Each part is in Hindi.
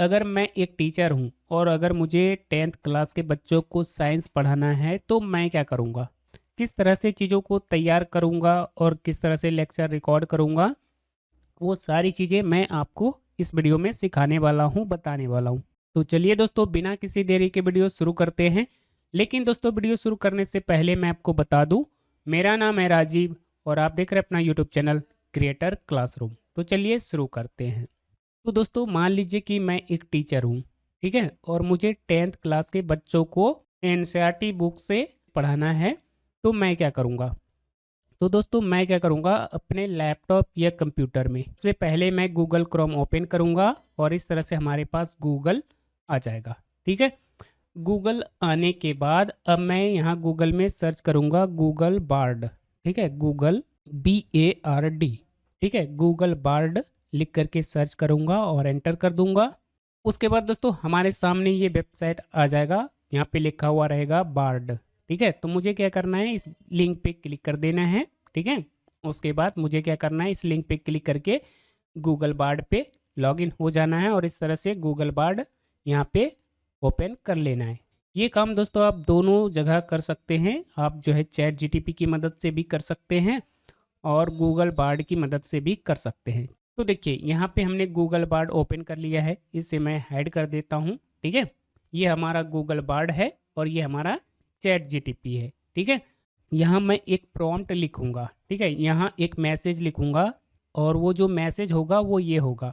अगर मैं एक टीचर हूँ और अगर मुझे 10th क्लास के बच्चों को साइंस पढ़ाना है तो मैं क्या करूँगा? किस तरह से चीज़ों को तैयार करूँगा और किस तरह से लेक्चर रिकॉर्ड करूँगा, वो सारी चीज़ें मैं आपको इस वीडियो में सिखाने वाला हूँ, बताने वाला हूँ। तो चलिए दोस्तों, बिना किसी देरी के वीडियो शुरू करते हैं। लेकिन दोस्तों, वीडियो शुरू करने से पहले मैं आपको बता दूँ, मेरा नाम है राजीव और आप देख रहे हैं अपना यूट्यूब चैनल क्रिएटर क्लासरूम। तो चलिए शुरू करते हैं। तो दोस्तों, मान लीजिए कि मैं एक टीचर हूँ, ठीक है? और मुझे 10th क्लास के बच्चों को एनसीईआरटी बुक से पढ़ाना है, तो मैं क्या करूँगा? तो दोस्तों, मैं क्या करूँगा, अपने लैपटॉप या कंप्यूटर में सबसे पहले मैं गूगल क्रोम ओपन करूँगा और इस तरह से हमारे पास गूगल आ जाएगा, ठीक है? गूगल आने के बाद अब मैं यहाँ गूगल में सर्च करूँगा गूगल बार्ड, ठीक है? गूगल BARD, ठीक है? गूगल बार्ड लिख करके सर्च करूँगा और एंटर कर दूँगा। उसके बाद दोस्तों, हमारे सामने ये वेबसाइट आ जाएगा, यहाँ पे लिखा हुआ रहेगा बार्ड, ठीक है? तो मुझे क्या करना है, इस लिंक पे क्लिक कर देना है, ठीक है? उसके बाद मुझे क्या करना है, इस लिंक पे क्लिक करके गूगल बार्ड पे लॉगिन हो जाना है और इस तरह से गूगल बार्ड यहाँ पे ओपन कर लेना है। ये काम दोस्तों आप दोनों जगह कर सकते हैं। आप जो है चैट जीटीपी की मदद से भी कर सकते हैं और गूगल बार्ड की मदद से भी कर सकते हैं। तो देखिए, यहाँ पे हमने गूगल बार्ड ओपन कर लिया है, इसे मैं हाइड कर देता हूँ, ठीक है? ये हमारा गूगल बार्ड है और ये हमारा चैट जीटीपी है, ठीक है? यहाँ मैं एक प्रॉम्प्ट लिखूँगा, ठीक है? यहाँ एक मैसेज लिखूँगा और वो जो मैसेज होगा वो ये होगा।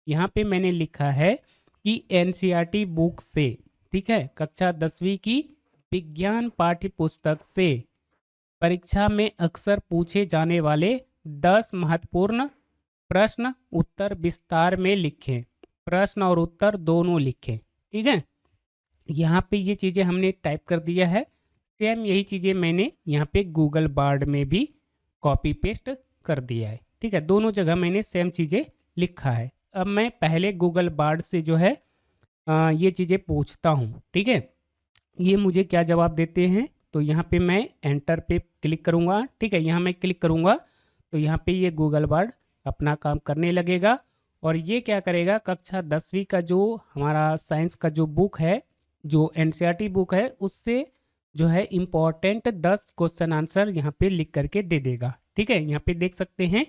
यहाँ पे मैंने लिखा है कि एनसीईआरटी बुक से, ठीक है, कक्षा 10वीं की विज्ञान पाठ्य पुस्तक से परीक्षा में अक्सर पूछे जाने वाले 10 महत्वपूर्ण प्रश्न उत्तर विस्तार में लिखें। प्रश्न और उत्तर दोनों लिखें, ठीक है? यहाँ पे ये चीज़ें हमने टाइप कर दिया है। सेम यही चीज़ें मैंने यहाँ पे गूगल बार्ड में भी कॉपी पेस्ट कर दिया है, ठीक है? दोनों जगह मैंने सेम चीज़ें लिखा है। अब मैं पहले गूगल बार्ड से जो है ये चीज़ें पूछता हूँ, ठीक है? ये मुझे क्या जवाब देते हैं, तो यहाँ पे मैं एंटर पे क्लिक करूँगा, ठीक है? यहाँ मैं क्लिक करूँगा तो यहाँ पे ये गूगल बार्ड अपना काम करने लगेगा और ये क्या करेगा, कक्षा 10वीं का जो हमारा साइंस का जो बुक है, जो एनसीईआरटी बुक है, उससे जो है इम्पोर्टेंट 10 क्वेश्चन आंसर यहाँ पे लिख करके दे देगा, ठीक है? यहाँ पे देख सकते हैं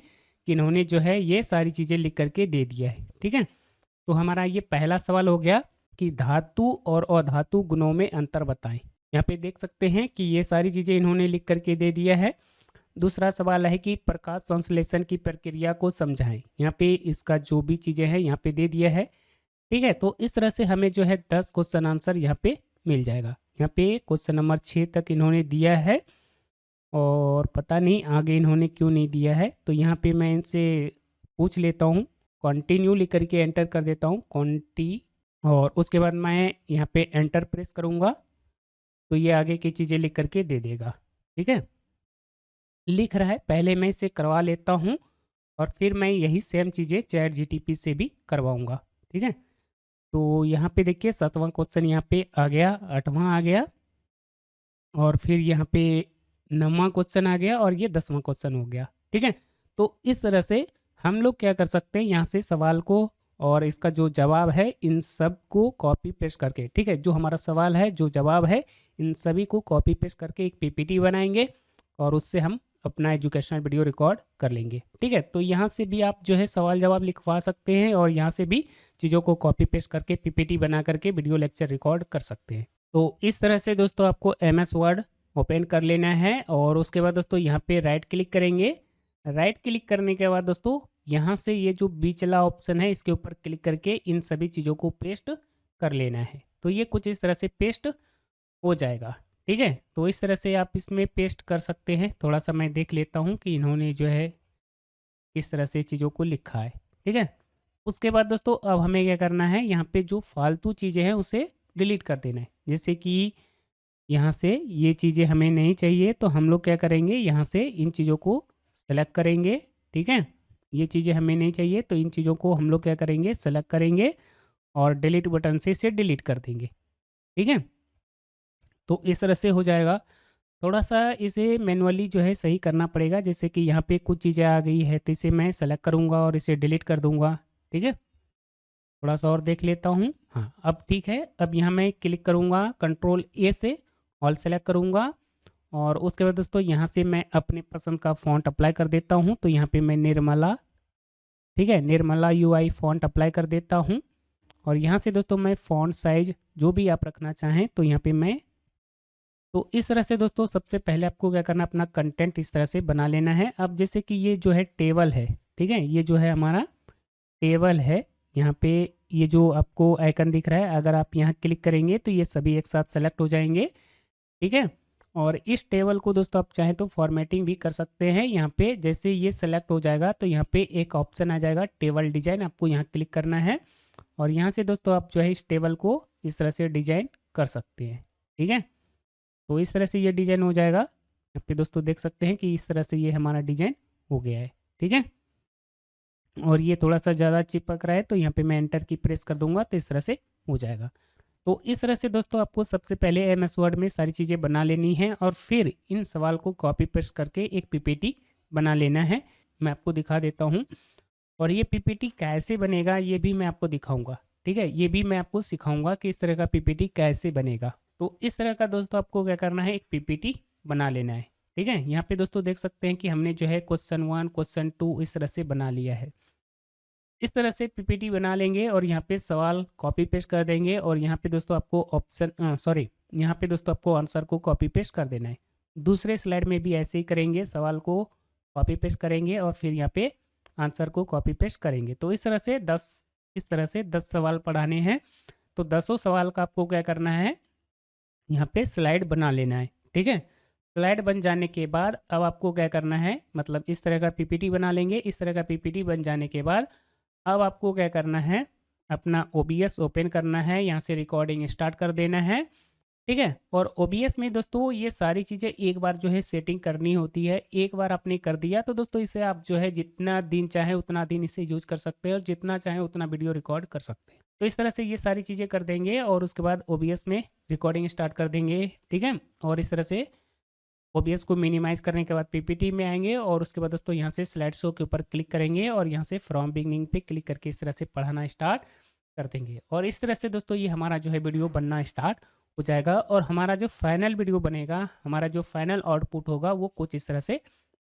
कि इन्होंने जो है ये सारी चीज़ें लिख करके दे दिया है, ठीक है? तो हमारा ये पहला सवाल हो गया कि धातु और अधातु गुणों में अंतर बताएं। यहाँ पे देख सकते हैं कि ये सारी चीज़ें इन्होंने लिख करके दे दिया है। दूसरा सवाल है कि प्रकाश संश्लेषण की प्रक्रिया को समझाएं। यहाँ पे इसका जो भी चीज़ें हैं यहाँ पे दे दिया है, ठीक है? तो इस तरह से हमें जो है 10 क्वेश्चन आंसर यहाँ पे मिल जाएगा। यहाँ पे क्वेश्चन नंबर 6 तक इन्होंने दिया है और पता नहीं आगे इन्होंने क्यों नहीं दिया है। तो यहाँ पे मैं इनसे पूछ लेता हूँ, कंटिन्यू लिख करके एंटर कर देता हूँ, और उसके बाद मैं यहाँ पे एंटर प्रेस करूँगा तो ये आगे की चीज़ें लिख करके दे देगा, ठीक है? लिख रहा है, पहले मैं इसे करवा लेता हूँ और फिर मैं यही सेम चीज़ें चैट जीटीपी से भी करवाऊँगा, ठीक है? तो यहाँ पे देखिए 7वां क्वेश्चन यहाँ पे आ गया, 8वां आ गया और फिर यहाँ पे 9वां क्वेश्चन आ गया और ये 10वां क्वेश्चन हो गया, ठीक है? तो इस तरह से हम लोग क्या कर सकते हैं, यहाँ से सवाल को और इसका जो जवाब है इन सब को कॉपी पेस्ट करके, ठीक है? जो हमारा सवाल है, जो जवाब है, इन सभी को कॉपी पेस्ट करके एक पीपीटी बनाएंगे और उससे हम अपना एजुकेशनल वीडियो रिकॉर्ड कर लेंगे, ठीक है? तो यहाँ से भी आप जो है सवाल जवाब लिखवा सकते हैं और यहाँ से भी चीज़ों को कॉपी पेस्ट करके पीपीटी बना करके वीडियो लेक्चर रिकॉर्ड कर सकते हैं। तो इस तरह से दोस्तों आपको MS वर्ड ओपन कर लेना है और उसके बाद दोस्तों यहाँ पे राइट क्लिक करेंगे। राइट क्लिक करने के बाद दोस्तों यहाँ से ये जो बीचला ऑप्शन है इसके ऊपर क्लिक करके इन सभी चीज़ों को पेस्ट कर लेना है। तो ये कुछ इस तरह से पेस्ट हो जाएगा, ठीक है? तो इस तरह से आप इसमें पेस्ट कर सकते हैं। थोड़ा सा मैं देख लेता हूँ कि इन्होंने जो है किस तरह से चीज़ों को लिखा है, ठीक है? उसके बाद दोस्तों अब हमें क्या करना है, यहाँ पे जो फालतू चीज़ें हैं उसे डिलीट कर देना है। जैसे कि यहाँ से ये चीज़ें हमें नहीं चाहिए तो हम लोग क्या करेंगे, यहाँ से इन चीज़ों को सेलेक्ट करेंगे, ठीक है? ये चीज़ें हमें नहीं चाहिए तो इन चीज़ों को हम लोग क्या करेंगे, सेलेक्ट करेंगे और डिलीट बटन से इसे डिलीट कर देंगे, ठीक है? तो इस तरह से हो जाएगा। थोड़ा सा इसे मैनुअली जो है सही करना पड़ेगा, जैसे कि यहाँ पे कुछ चीज़ें आ गई है तो इसे मैं सेलेक्ट करूँगा और इसे डिलीट कर दूँगा, ठीक है? थोड़ा सा और देख लेता हूँ। हाँ, अब ठीक है। अब यहाँ मैं क्लिक करूँगा, कंट्रोल ए से ऑल सेलेक्ट करूँगा और उसके बाद दोस्तों यहाँ से मैं अपने पसंद का फ़ॉन्ट अप्लाई कर देता हूँ। तो यहाँ पे मैं निर्मला, ठीक है, निर्मला यूआई फ़ॉन्ट अप्लाई कर देता हूँ और यहाँ से दोस्तों मैं फ़ॉन्ट साइज़ जो भी आप रखना चाहें तो यहाँ पे मैं, तो इस तरह से दोस्तों सबसे पहले आपको क्या करना है, अपना कंटेंट इस तरह से बना लेना है। अब जैसे कि ये जो है टेबल है, ठीक है, ये जो है हमारा टेबल है। यहाँ पे ये जो आपको आइकन दिख रहा है, अगर आप यहाँ क्लिक करेंगे तो ये सभी एक साथ सेलेक्ट हो जाएंगे, ठीक है। और इस टेबल को दोस्तों आप चाहें तो फॉर्मेटिंग भी कर सकते हैं। यहाँ पे जैसे ये सेलेक्ट हो जाएगा तो यहाँ पे एक ऑप्शन आ जाएगा टेबल डिजाइन, आपको यहाँ क्लिक करना है और यहाँ से दोस्तों आप जो है इस टेबल को इस तरह से डिजाइन कर सकते हैं, ठीक है। तो इस तरह से ये डिजाइन हो जाएगा। यहाँ पे दोस्तों देख सकते हैं कि इस तरह से ये हमारा डिजाइन हो गया है, ठीक है। और ये थोड़ा सा ज़्यादा चिपक रहा है तो यहाँ पे मैं एंटर की प्रेस कर दूंगा तो इस तरह से हो जाएगा। तो इस तरह से दोस्तों आपको सबसे पहले एमएस वर्ड में सारी चीज़ें बना लेनी है और फिर इन सवाल को कॉपी पेस्ट करके एक पीपीटी बना लेना है। मैं आपको दिखा देता हूँ और ये पीपीटी कैसे बनेगा ये भी मैं आपको दिखाऊंगा, ठीक है। ये भी मैं आपको सिखाऊंगा कि इस तरह का पीपीटी कैसे बनेगा। तो इस तरह का दोस्तों आपको क्या करना है, एक पीपीटी बना लेना है, ठीक है। यहाँ पे दोस्तों देख सकते हैं कि हमने जो है क्वेश्चन 1 क्वेश्चन 2 इस तरह से बना लिया है। इस तरह से पीपीटी बना लेंगे और यहाँ पे सवाल कॉपी पेस्ट कर देंगे और यहाँ पे दोस्तों आपको यहाँ पे दोस्तों आपको आंसर को कॉपी पेस्ट कर देना है। दूसरे स्लाइड में भी ऐसे ही करेंगे, सवाल को कॉपी पेस्ट करेंगे और फिर यहाँ पे आंसर को कॉपी पेस्ट करेंगे। तो इस तरह से 10 सवाल पढ़ाने हैं। तो 10 सवाल का आपको क्या करना है, यहाँ पे स्लाइड बना लेना है, ठीक है। स्लाइड बन जाने के बाद अब आपको क्या करना है, मतलब इस तरह का पीपीटी बना लेंगे। इस तरह का पीपीटी बन जाने के बाद अब आपको क्या करना है, अपना ओबीएस ओपन करना है, यहाँ से रिकॉर्डिंग स्टार्ट कर देना है, ठीक है। और ओबीएस में दोस्तों ये सारी चीज़ें एक बार जो है सेटिंग करनी होती है। एक बार आपने कर दिया तो दोस्तों इसे आप जो है जितना दिन चाहे उतना दिन इसे यूज कर सकते हैं और जितना चाहे उतना वीडियो रिकॉर्ड कर सकते हैं। तो इस तरह से ये सारी चीज़ें कर देंगे और उसके बाद ओबीएस में रिकॉर्डिंग स्टार्ट कर देंगे, ठीक है। और इस तरह से ओबीएस को मिनिमाइज करने के बाद पीपीटी में आएंगे और उसके बाद दोस्तों यहाँ से स्लाइड शो के ऊपर क्लिक करेंगे और यहाँ से फ्रॉम बिगनिंग पे क्लिक करके इस तरह से पढ़ाना स्टार्ट कर देंगे। और इस तरह से दोस्तों ये हमारा जो है वीडियो बनना स्टार्ट हो जाएगा और हमारा जो फाइनल वीडियो बनेगा, हमारा जो फाइनल आउटपुट होगा वो कुछ इस तरह से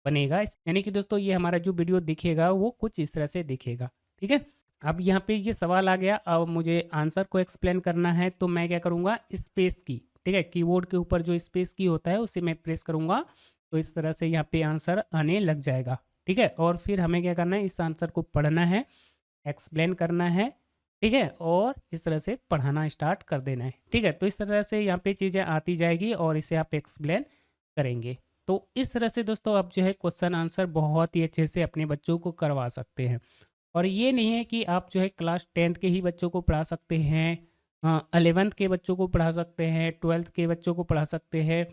बनेगा। यानी कि दोस्तों ये हमारा जो वीडियो दिखेगा वो कुछ इस तरह से दिखेगा, ठीक है। अब यहाँ पे ये सवाल आ गया, अब मुझे आंसर को एक्सप्लेन करना है तो मैं क्या करूँगा, स्पेस की, ठीक है, कीबोर्ड के ऊपर जो स्पेस की होता है उसे मैं प्रेस करूँगा तो इस तरह से यहाँ पे आंसर आने लग जाएगा, ठीक है। और फिर हमें क्या करना है, इस आंसर को पढ़ना है, एक्सप्लेन करना है, ठीक है, और इस तरह से पढ़ाना स्टार्ट कर देना है, ठीक है। तो इस तरह से यहाँ पे चीज़ें आती जाएगी और इसे आप एक्सप्लेन करेंगे। तो इस तरह से दोस्तों आप जो है क्वेश्चन आंसर बहुत ही अच्छे से अपने बच्चों को करवा सकते हैं। और ये नहीं है कि आप जो है क्लास 10th के ही बच्चों को पढ़ा सकते हैं, 11th के बच्चों को पढ़ा सकते हैं, 12th के बच्चों को पढ़ा सकते हैं,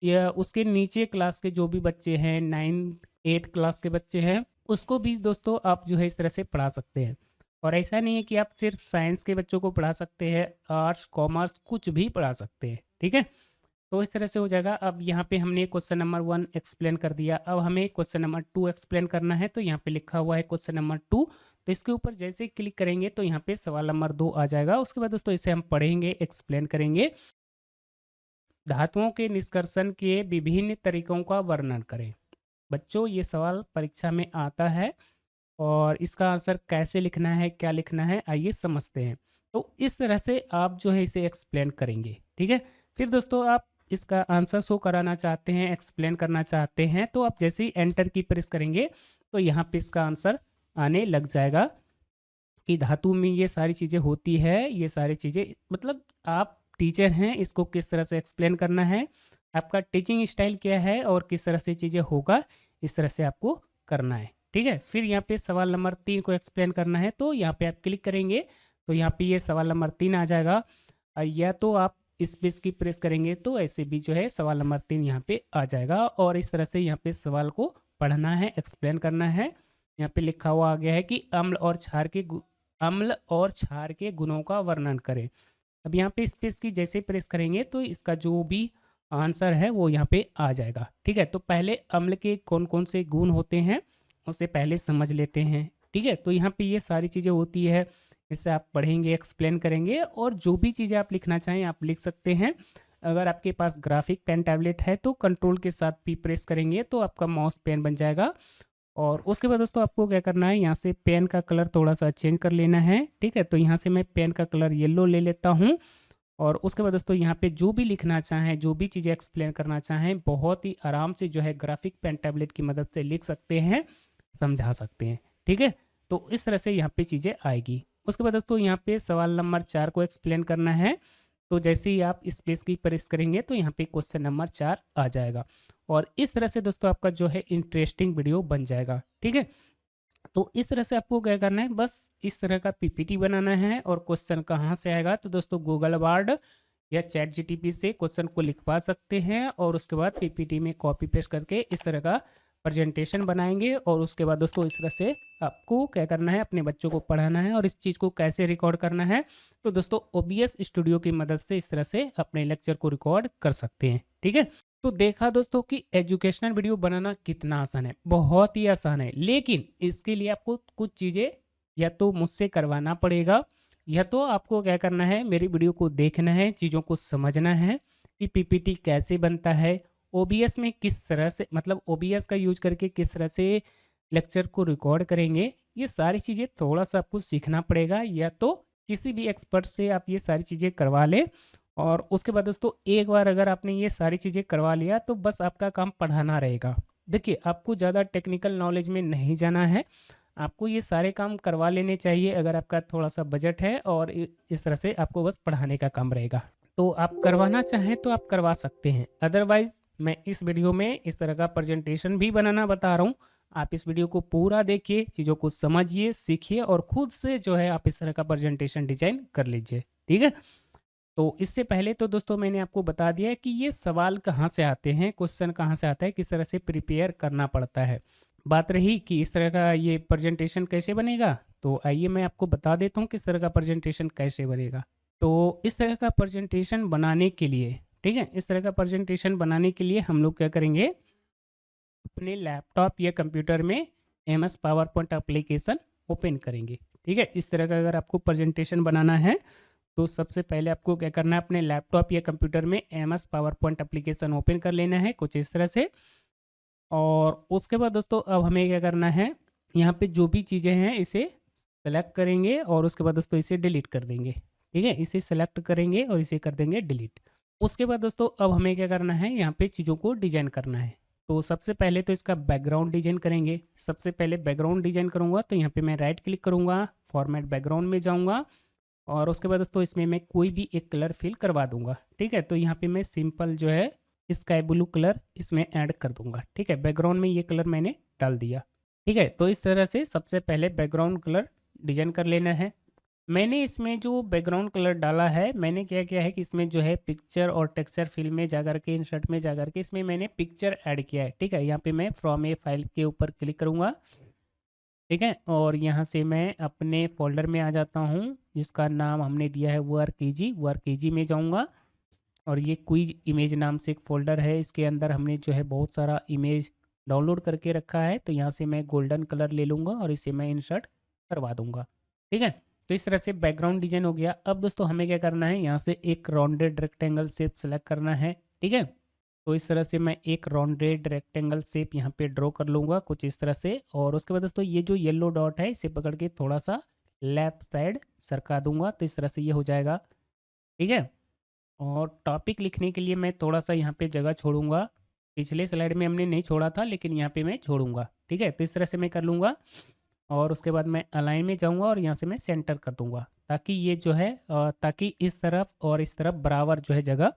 या उसके नीचे क्लास के जो भी बच्चे हैं, 9th 8 क्लास के बच्चे हैं, उसको भी दोस्तों आप जो है इस तरह से पढ़ा सकते हैं। और ऐसा नहीं है कि आप सिर्फ साइंस के बच्चों को पढ़ा सकते हैं, आर्ट्स कॉमर्स कुछ भी पढ़ा सकते हैं, ठीक है। तो इस तरह से हो जाएगा। अब यहाँ पे हमने क्वेश्चन नंबर 1 एक्सप्लेन कर दिया, अब हमें क्वेश्चन नंबर 2 एक्सप्लेन करना है। तो यहाँ पे लिखा हुआ है क्वेश्चन नंबर 2, तो इसके ऊपर जैसे ही क्लिक करेंगे तो यहाँ पे सवाल नंबर 2 आ जाएगा। उसके बाद दोस्तों इसे हम पढ़ेंगे, एक्सप्लेन करेंगे। धातुओं के निष्कर्षण के विभिन्न तरीकों का वर्णन करें। बच्चों ये सवाल परीक्षा में आता है और इसका आंसर कैसे लिखना है, क्या लिखना है, आइए समझते हैं। तो इस तरह से आप जो है इसे एक्सप्लेन करेंगे, ठीक है। फिर दोस्तों आप इसका आंसर शो कराना चाहते हैं, एक्सप्लेन करना चाहते हैं, तो आप जैसे ही एंटर की प्रेस करेंगे तो यहाँ पे इसका आंसर आने लग जाएगा कि धातु में ये सारी चीज़ें होती है। ये सारी चीज़ें मतलब आप टीचर हैं, इसको किस तरह से एक्सप्लेन करना है, आपका टीचिंग स्टाइल क्या है और किस तरह से चीज़ें होगा, इस तरह से आपको करना है, ठीक है। फिर यहाँ पे सवाल नंबर 3 को एक्सप्लेन करना है, तो यहाँ पे आप क्लिक करेंगे तो यहाँ पे ये सवाल नंबर 3 आ जाएगा, या तो आप स्पेस की प्रेस करेंगे तो ऐसे भी जो है सवाल नंबर 3 यहाँ पे आ जाएगा। और इस तरह से यहाँ पे सवाल को पढ़ना है, एक्सप्लेन करना है। यहाँ पे लिखा हुआ आ गया है कि अम्ल और क्षार के गुणों का वर्णन करें। अब यहाँ पे स्पेस की जैसे प्रेस करेंगे तो इसका जो भी आंसर है वो यहाँ पे आ जाएगा, ठीक है। तो पहले अम्ल के कौन कौन से गुण होते हैं उसे पहले समझ लेते हैं, ठीक है। तो यहाँ पे ये सारी चीज़ें होती है, इससे आप पढ़ेंगे, एक्सप्लेन करेंगे और जो भी चीज़ें आप लिखना चाहें आप लिख सकते हैं। अगर आपके पास ग्राफिक पेन टैबलेट है तो कंट्रोल के साथ भी प्रेस करेंगे तो आपका माउस पेन बन जाएगा। और उसके बाद दोस्तों आपको क्या करना है, यहाँ से पेन का कलर थोड़ा सा चेंज कर लेना है। ठीक है, तो यहाँ से मैं पेन का कलर येलो ले लेता हूँ। और उसके बाद दोस्तों यहाँ पे जो भी लिखना चाहें, जो भी चीज़ें एक्सप्लेन करना चाहें, बहुत ही आराम से जो है ग्राफिक पेन टैबलेट की मदद से लिख सकते हैं, समझा सकते हैं। ठीक है, तो इस तरह से यहाँ पे चीज़ें आएगी। उसके बाद दोस्तों यहाँ पे सवाल नंबर 4 को एक्सप्लेन करना है। तो जैसे ही आप स्पेस की प्रेस करेंगे तो यहाँ पे क्वेश्चन नंबर 4 आ जाएगा। और इस तरह से दोस्तों आपका जो है इंटरेस्टिंग वीडियो बन जाएगा। ठीक है, तो इस तरह से आपको क्या करना है, बस इस तरह का पीपीटी बनाना है। और क्वेश्चन कहाँ से आएगा, तो दोस्तों गूगल वर्ड या चैट जीटीपी से क्वेश्चन को लिखवा सकते हैं और उसके बाद पीपीटी में कॉपी पेस्ट करके इस तरह का प्रेजेंटेशन बनाएंगे। और उसके बाद दोस्तों इस तरह से आपको क्या करना है, अपने बच्चों को पढ़ाना है। और इस चीज़ को कैसे रिकॉर्ड करना है, तो दोस्तों ओबीएस स्टूडियो की मदद से इस तरह से अपने लेक्चर को रिकॉर्ड कर सकते हैं। ठीक है, तो देखा दोस्तों कि एजुकेशनल वीडियो बनाना कितना आसान है, बहुत ही आसान है। लेकिन इसके लिए आपको कुछ चीज़ें या तो मुझसे करवाना पड़ेगा या तो आपको क्या करना है, मेरी वीडियो को देखना है, चीज़ों को समझना है कि पीपीटी कैसे बनता है, ओबीएस में किस तरह से, मतलब ओबीएस का यूज करके किस तरह से लेक्चर को रिकॉर्ड करेंगे। ये सारी चीज़ें थोड़ा सा आपको सीखना पड़ेगा, या तो किसी भी एक्सपर्ट से आप ये सारी चीज़ें करवा लें। और उसके बाद दोस्तों एक बार अगर आपने ये सारी चीज़ें करवा लिया तो बस आपका काम पढ़ाना रहेगा। देखिए, आपको ज़्यादा टेक्निकल नॉलेज में नहीं जाना है, आपको ये सारे काम करवा लेने चाहिए अगर आपका थोड़ा सा बजट है। और इस तरह से आपको बस पढ़ाने का काम रहेगा। तो आप करवाना चाहें तो आप करवा सकते हैं, अदरवाइज मैं इस वीडियो में इस तरह का प्रेजेंटेशन भी बनाना बता रहा हूँ। आप इस वीडियो को पूरा देखिए, चीज़ों को समझिए, सीखिए और खुद से जो है आप इस तरह का प्रेजेंटेशन डिजाइन कर लीजिए। ठीक है, तो इससे पहले तो दोस्तों मैंने आपको बता दिया है कि ये सवाल कहाँ से आते हैं, क्वेश्चन कहाँ से आता है, किस तरह से प्रिपेयर करना पड़ता है। बात रही कि इस तरह का ये प्रेजेंटेशन कैसे बनेगा, तो आइए मैं आपको बता देता हूँ किस तरह का प्रेजेंटेशन कैसे बनेगा। तो इस तरह का प्रेजेंटेशन बनाने के लिए, ठीक है, इस तरह का प्रेजेंटेशन बनाने के लिए हम लोग क्या करेंगे, अपने लैपटॉप या कंप्यूटर में MS power point application open करेंगे। ठीक है, इस तरह का अगर आपको प्रेजेंटेशन बनाना है तो सबसे पहले आपको क्या करना है, अपने लैपटॉप या कंप्यूटर में MS power point application open कर लेना है कुछ इस तरह से। और उसके बाद दोस्तों अब हमें क्या करना है, यहाँ पे जो भी चीज़ें हैं इसे सेलेक्ट करेंगे और उसके बाद दोस्तों इसे डिलीट कर देंगे। ठीक है, इसे सेलेक्ट करेंगे और इसे कर देंगे डिलीट। उसके बाद दोस्तों अब हमें क्या करना है, यहाँ पे चीज़ों को डिजाइन करना है। तो सबसे पहले तो इसका बैकग्राउंड डिजाइन करेंगे। सबसे पहले बैकग्राउंड डिजाइन करूँगा तो यहाँ पे मैं राइट क्लिक करूँगा, फॉर्मेट बैकग्राउंड में जाऊँगा और उसके बाद दोस्तों इसमें मैं कोई भी एक कलर फिल करवा दूंगा। ठीक है, तो यहाँ पे मैं सिंपल जो है स्काई ब्लू कलर इसमें ऐड कर दूंगा। ठीक है, बैकग्राउंड में ये कलर मैंने डाल दिया। ठीक है, तो इस तरह से सबसे पहले बैकग्राउंड कलर डिजाइन कर लेना है। मैंने इसमें जो बैकग्राउंड कलर डाला है, मैंने क्या किया है कि इसमें जो है पिक्चर और टेक्सचर फिल में जाकर के, इंसर्ट में जाकर के इसमें मैंने पिक्चर ऐड किया है। ठीक है, यहाँ पे मैं फ्रॉम ए फाइल के ऊपर क्लिक करूँगा। ठीक है, और यहाँ से मैं अपने फ़ोल्डर में आ जाता हूँ जिसका नाम हमने दिया है वर्क ईजी में जाऊँगा। और ये क्विज इमेज नाम से एक फ़ोल्डर है, इसके अंदर हमने जो है बहुत सारा इमेज डाउनलोड करके रखा है। तो यहाँ से मैं गोल्डन कलर ले लूँगा और इसे मैं इंसर्ट करवा दूँगा। ठीक है, तो इस तरह से बैकग्राउंड डिजाइन हो गया। अब दोस्तों हमें क्या करना है, यहाँ से एक राउंडेड रेक्टेंगल शेप सेलेक्ट करना है। ठीक है, तो इस तरह से मैं एक राउंडेड रेक्टेंगल शेप यहाँ पे ड्रॉ कर लूँगा कुछ इस तरह से। और उसके बाद दोस्तों ये जो येलो डॉट है इसे पकड़ के थोड़ा सा लेफ्ट साइड सरका दूंगा, तो इस तरह से ये हो जाएगा। ठीक है, और टॉपिक लिखने के लिए मैं थोड़ा सा यहाँ पे जगह छोड़ूंगा। पिछले स्लाइड में हमने नहीं छोड़ा था लेकिन यहाँ पे मैं छोड़ूंगा। ठीक है, तो इस तरह से मैं कर लूँगा और उसके बाद मैं अलाइन में जाऊँगा और यहाँ से मैं सेंटर कर दूँगा ताकि ये जो है ताकि इस तरफ और इस तरफ बराबर जो है जगह,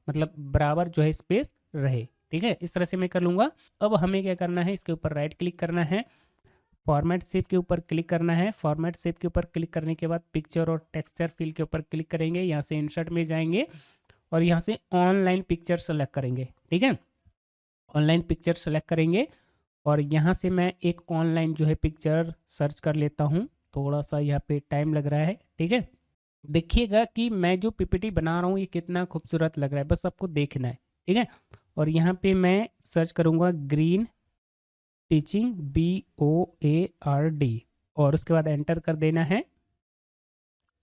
मतलब बराबर जो है स्पेस रहे। ठीक है, इस तरह से मैं कर लूँगा। अब हमें क्या करना है, इसके ऊपर राइट क्लिक करना है, फॉर्मेट शेप के ऊपर क्लिक करना है। फॉर्मेट शेप के ऊपर क्लिक करने के बाद पिक्चर और टेक्सचर फिल के ऊपर क्लिक करेंगे, यहाँ से इंसर्ट में जाएंगे और यहाँ से ऑनलाइन पिक्चर सेलेक्ट करेंगे। ठीक है, ऑनलाइन पिक्चर सेलेक्ट करेंगे और यहाँ से मैं एक ऑनलाइन जो है पिक्चर सर्च कर लेता हूँ। थोड़ा सा यहाँ पे टाइम लग रहा है। ठीक है, देखिएगा कि मैं जो पीपीटी बना रहा हूँ ये कितना खूबसूरत लग रहा है, बस आपको देखना है। ठीक है, और यहाँ पे मैं सर्च करूँगा ग्रीन टीचिंग BOARD और उसके बाद एंटर कर देना है।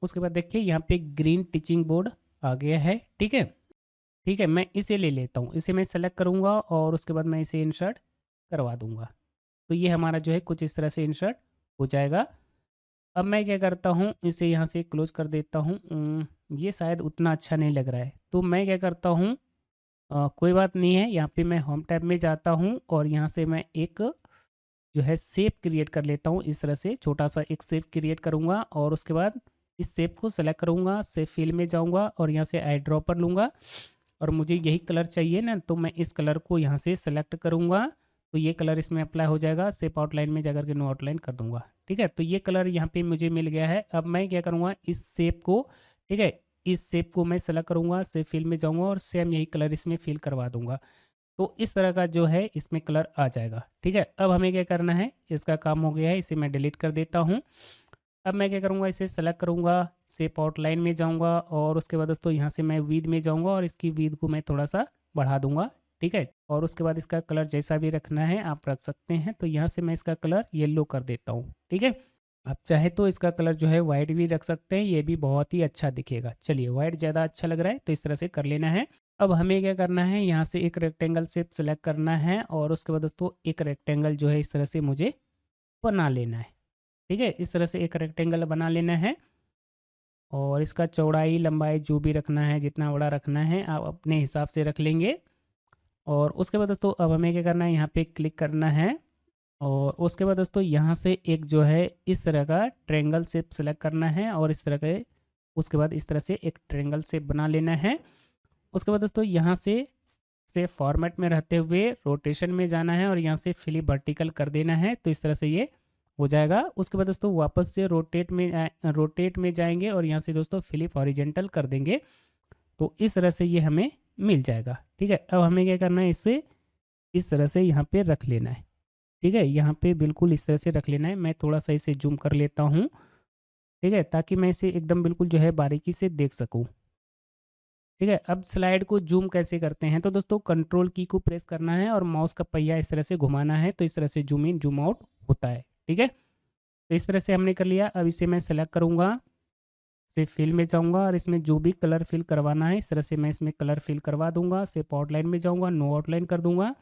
उसके बाद देखिए यहाँ पे ग्रीन टीचिंग बोर्ड आ गया है। ठीक है, ठीक है, मैं इसे ले लेता हूँ, इसे मैं सेलेक्ट करूँगा और उसके बाद मैं इसे इंसर्ट करवा दूँगा। तो ये हमारा जो है कुछ इस तरह से इंसर्ट हो जाएगा। अब मैं क्या करता हूँ, इसे यहाँ से क्लोज कर देता हूँ। ये शायद उतना अच्छा नहीं लग रहा है, तो मैं क्या करता हूँ, कोई बात नहीं है, यहाँ पे मैं होम टैब में जाता हूँ और यहाँ से मैं एक जो है शेप क्रिएट कर लेता हूँ। इस तरह से छोटा सा एक शेप क्रिएट करूँगा और उसके बाद इस शेप को सेलेक्ट करूँगा, शेप फिल में जाऊँगा और यहाँ से आई ड्रॉपर लूँगा और मुझे यही कलर चाहिए ना, तो मैं इस कलर को यहाँ से सेलेक्ट करूँगा, तो ये कलर इसमें अप्लाई हो जाएगा। शेप आउटलाइन में जाकर के नो आउटलाइन कर दूँगा। ठीक है, तो ये कलर यहाँ पे मुझे मिल गया है। अब मैं क्या करूँगा, इस शेप को, ठीक है, इस शेप को मैं सेलेक्ट करूँगा, शेप फिल में जाऊँगा और सेम यही कलर इसमें फिल करवा दूँगा। तो इस तरह का जो है इसमें कलर आ जाएगा। ठीक है, अब हमें क्या करना है, इसका काम हो गया है, इसे मैं डिलीट कर देता हूँ। अब मैं क्या करूँगा, इसे सेलेक्ट करूँगा, शेप आउटलाइन में जाऊँगा और उसके बाद दोस्तों यहाँ से मैं विड्थ में जाऊँगा और इसकी विड्थ को मैं थोड़ा सा बढ़ा दूँगा। ठीक है, और उसके बाद इसका कलर जैसा भी रखना है आप रख सकते हैं। तो यहाँ से मैं इसका कलर येलो कर देता हूँ। ठीक है, आप चाहे तो इसका कलर जो है वाइट भी रख सकते हैं, ये भी बहुत ही अच्छा दिखेगा। चलिए, वाइट ज़्यादा अच्छा लग रहा है तो इस तरह से कर लेना है। अब हमें क्या करना है, यहाँ से एक रेक्टेंगल शेप सेलेक्ट करना है और उसके बाद दोस्तों एक रेक्टेंगल जो है इस तरह से मुझे बना लेना है। ठीक है, इस तरह से एक रेक्टेंगल बना लेना है और इसका चौड़ाई लंबाई जो भी रखना है, जितना बड़ा रखना है आप अपने हिसाब से रख लेंगे। और उसके बाद दोस्तों अब हमें क्या करना है, यहाँ पे क्लिक करना है और उसके बाद दोस्तों यहाँ से एक जो है इस तरह का ट्रायंगल शेप सेलेक्ट करना है और इस तरह के, उसके बाद इस तरह से एक ट्रायंगल शेप बना लेना है। उसके बाद दोस्तों यहाँ से फॉर्मेट में रहते हुए रोटेशन में जाना है और यहाँ से फ्लिप वर्टिकल कर देना है, तो इस तरह से ये हो जाएगा। उसके बाद दोस्तों वापस से रोटेट में जाएंगे और यहाँ से दोस्तों फ्लिप हॉरिजेंटल कर देंगे, तो इस तरह से ये हमें मिल जाएगा। ठीक है, अब हमें क्या करना है, इसे इस तरह से यहाँ पे रख लेना है। ठीक है, यहाँ पे बिल्कुल इस तरह से रख लेना है। मैं थोड़ा सा इसे जूम कर लेता हूँ। ठीक है, ताकि मैं इसे एकदम बिल्कुल जो है बारीकी से देख सकूँ। ठीक है, अब स्लाइड को जूम कैसे करते हैं, तो दोस्तों कंट्रोल की को प्रेस करना है और माउस का पहिया इस तरह से घुमाना है, तो इस तरह से जूम इन जूम आउट होता है। ठीक है, तो इस तरह से हमने कर लिया। अब इसे मैं सेलेक्ट करूँगा, से फिल में जाऊँगा और इसमें जो भी कलर फिल करवाना है इस तरह से मैं इसमें कलर फिल करवा दूँगा। शेप आउटलाइन में जाऊँगा, नो आउटलाइन कर दूँगा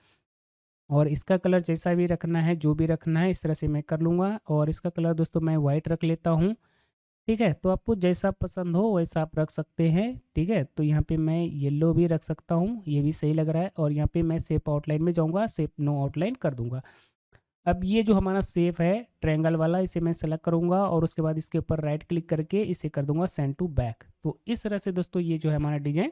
और इसका कलर जैसा भी रखना है, जो भी रखना है इस तरह से मैं कर लूँगा और इसका कलर दोस्तों मैं वाइट रख लेता हूँ। ठीक है, तो आपको जैसा पसंद हो वैसा आप रख सकते हैं। ठीक है, तो यहाँ पे मैं येलो भी रख सकता हूँ, ये भी सही लग रहा है और यहाँ पे मैं शेप आउटलाइन में जाऊँगा, शेप नो आउटलाइन कर दूँगा। अब ये जो हमारा शेप है ट्रायंगल वाला, इसे मैं सेलेक्ट करूँगा और उसके बाद इसके ऊपर राइट क्लिक करके इसे कर दूँगा सेंड टू बैक। तो इस तरह से दोस्तों ये जो है हमारा डिज़ाइन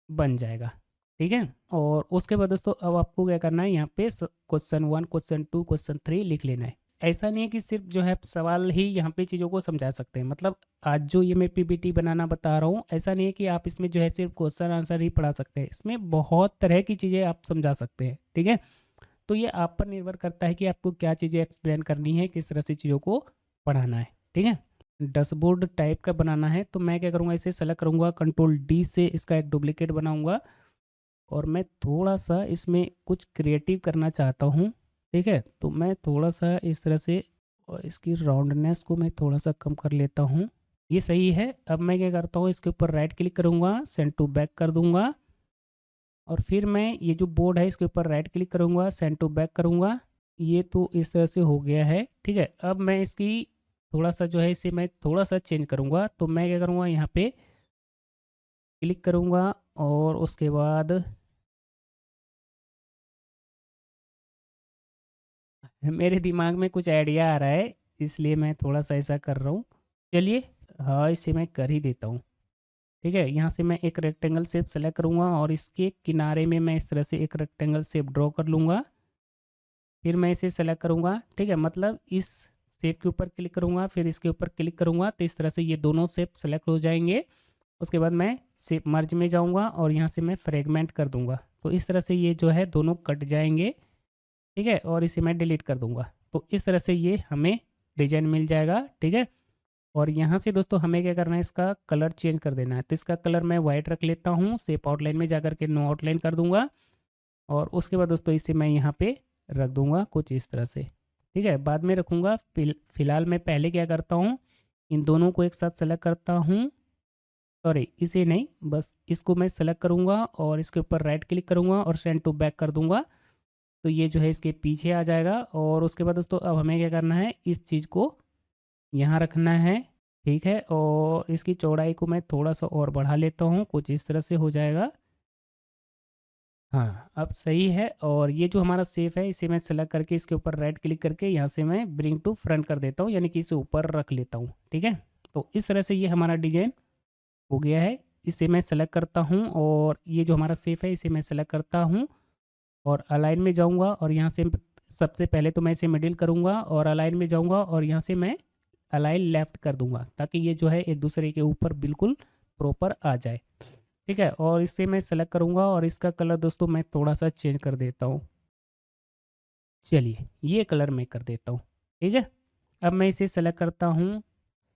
बन जाएगा। ठीक है, और उसके बाद दोस्तों अब आपको क्या करना है, यहाँ पे क्वेश्चन 1, क्वेश्चन 2, क्वेश्चन 3 लिख लेना है। ऐसा नहीं है कि सिर्फ जो है सवाल ही यहाँ पे चीज़ों को समझा सकते हैं। मतलब आज जो ये मैं पीपीटी बनाना बता रहा हूँ, ऐसा नहीं है कि आप इसमें जो है सिर्फ क्वेश्चन आंसर ही पढ़ा सकते हैं। इसमें बहुत तरह की चीज़ें आप समझा सकते हैं। ठीक है, तो ये आप पर निर्भर करता है कि आपको क्या चीज़ें एक्सप्लेन करनी है, किस तरह से चीज़ों को पढ़ाना है। ठीक है, डैशबोर्ड टाइप का बनाना है, तो मैं क्या करूँगा, इसे सेलेक्ट करूँगा, कंट्रोल डी से इसका एक डुप्लीकेट बनाऊँगा और मैं थोड़ा सा इसमें कुछ क्रिएटिव करना चाहता हूँ। ठीक है, तो मैं थोड़ा सा इस तरह से और इसकी राउंडनेस को मैं थोड़ा सा कम कर लेता हूँ, ये सही है। अब मैं क्या करता हूँ, इसके ऊपर राइट क्लिक करूँगा, सेंड टू बैक कर दूँगा और फिर मैं ये जो बोर्ड है इसके ऊपर राइट क्लिक करूँगा, सेंड टू बैक करूँगा। ये तो इस तरह से हो गया है। ठीक है, अब मैं इसकी थोड़ा सा जो है इसे मैं थोड़ा सा चेंज करूँगा, तो मैं क्या करूँगा, यहाँ पे क्लिक करूँगा और उसके बाद मेरे दिमाग में कुछ आइडिया आ रहा है, इसलिए मैं थोड़ा सा ऐसा कर रहा हूँ। चलिए, हाँ, इसे मैं कर ही देता हूँ। ठीक है, यहाँ से मैं एक रेक्टेंगल शेप सेलेक्ट करूँगा और इसके किनारे में मैं इस तरह से एक रेक्टेंगल शेप ड्रॉ कर लूँगा। फिर मैं इसे सेलेक्ट करूँगा। ठीक है, मतलब इस शेप के ऊपर क्लिक करूँगा, फिर इसके ऊपर क्लिक करूँगा, तो इस तरह से ये दोनों शेप सेलेक्ट हो जाएंगे। उसके बाद मैं शेप मर्ज में जाऊँगा और यहाँ से मैं फ्रेगमेंट कर दूँगा, तो इस तरह से ये जो है दोनों कट जाएंगे। ठीक है, और इसे मैं डिलीट कर दूँगा, तो इस तरह से ये हमें डिजाइन मिल जाएगा। ठीक है, और यहाँ से दोस्तों हमें क्या करना है, इसका कलर चेंज कर देना है, तो इसका कलर मैं वाइट रख लेता हूँ। शेप आउटलाइन में जाकर के नो आउटलाइन कर दूँगा और उसके बाद दोस्तों इसे मैं यहाँ पे रख दूँगा कुछ इस तरह से। ठीक है, बाद में रखूँगा। फिलहाल मैं पहले क्या करता हूँ, इन दोनों को एक साथ सेलेक्ट करता हूँ, सॉरी इसे नहीं, बस इसको मैं सेलेक्ट करूँगा और इसके ऊपर राइट क्लिक करूँगा और सेंड टू बैक कर दूँगा। तो ये जो है इसके पीछे आ जाएगा। और उसके बाद दोस्तों अब हमें क्या करना है, इस चीज़ को यहाँ रखना है, ठीक है। और इसकी चौड़ाई को मैं थोड़ा सा और बढ़ा लेता हूँ, कुछ इस तरह से हो जाएगा। हाँ, अब सही है। और ये जो हमारा सेफ है इसे मैं सेलेक्ट करके इसके ऊपर राइट क्लिक करके यहाँ से मैं ब्रिंग टू फ्रंट कर देता हूँ, यानी कि इसे ऊपर रख लेता हूँ, ठीक है। तो इस तरह से ये हमारा डिजाइन हो गया है। इसे मैं सेलेक्ट करता हूँ और ये जो हमारा सेफ है इसे मैं सेलेक्ट करता हूँ और अलाइन में जाऊँगा और यहाँ से सबसे पहले तो मैं इसे मिडिल करूँगा और अलाइन में जाऊँगा और यहाँ से मैं अलाइन लेफ्ट कर दूँगा, ताकि ये जो है एक दूसरे के ऊपर बिल्कुल प्रॉपर आ जाए, ठीक है। और इससे मैं सेलेक्ट करूँगा और इसका कलर दोस्तों मैं थोड़ा सा चेंज कर देता हूँ। चलिए ये कलर मैं कर देता हूँ, ठीक है। अब मैं इसे सेलेक्ट करता हूँ,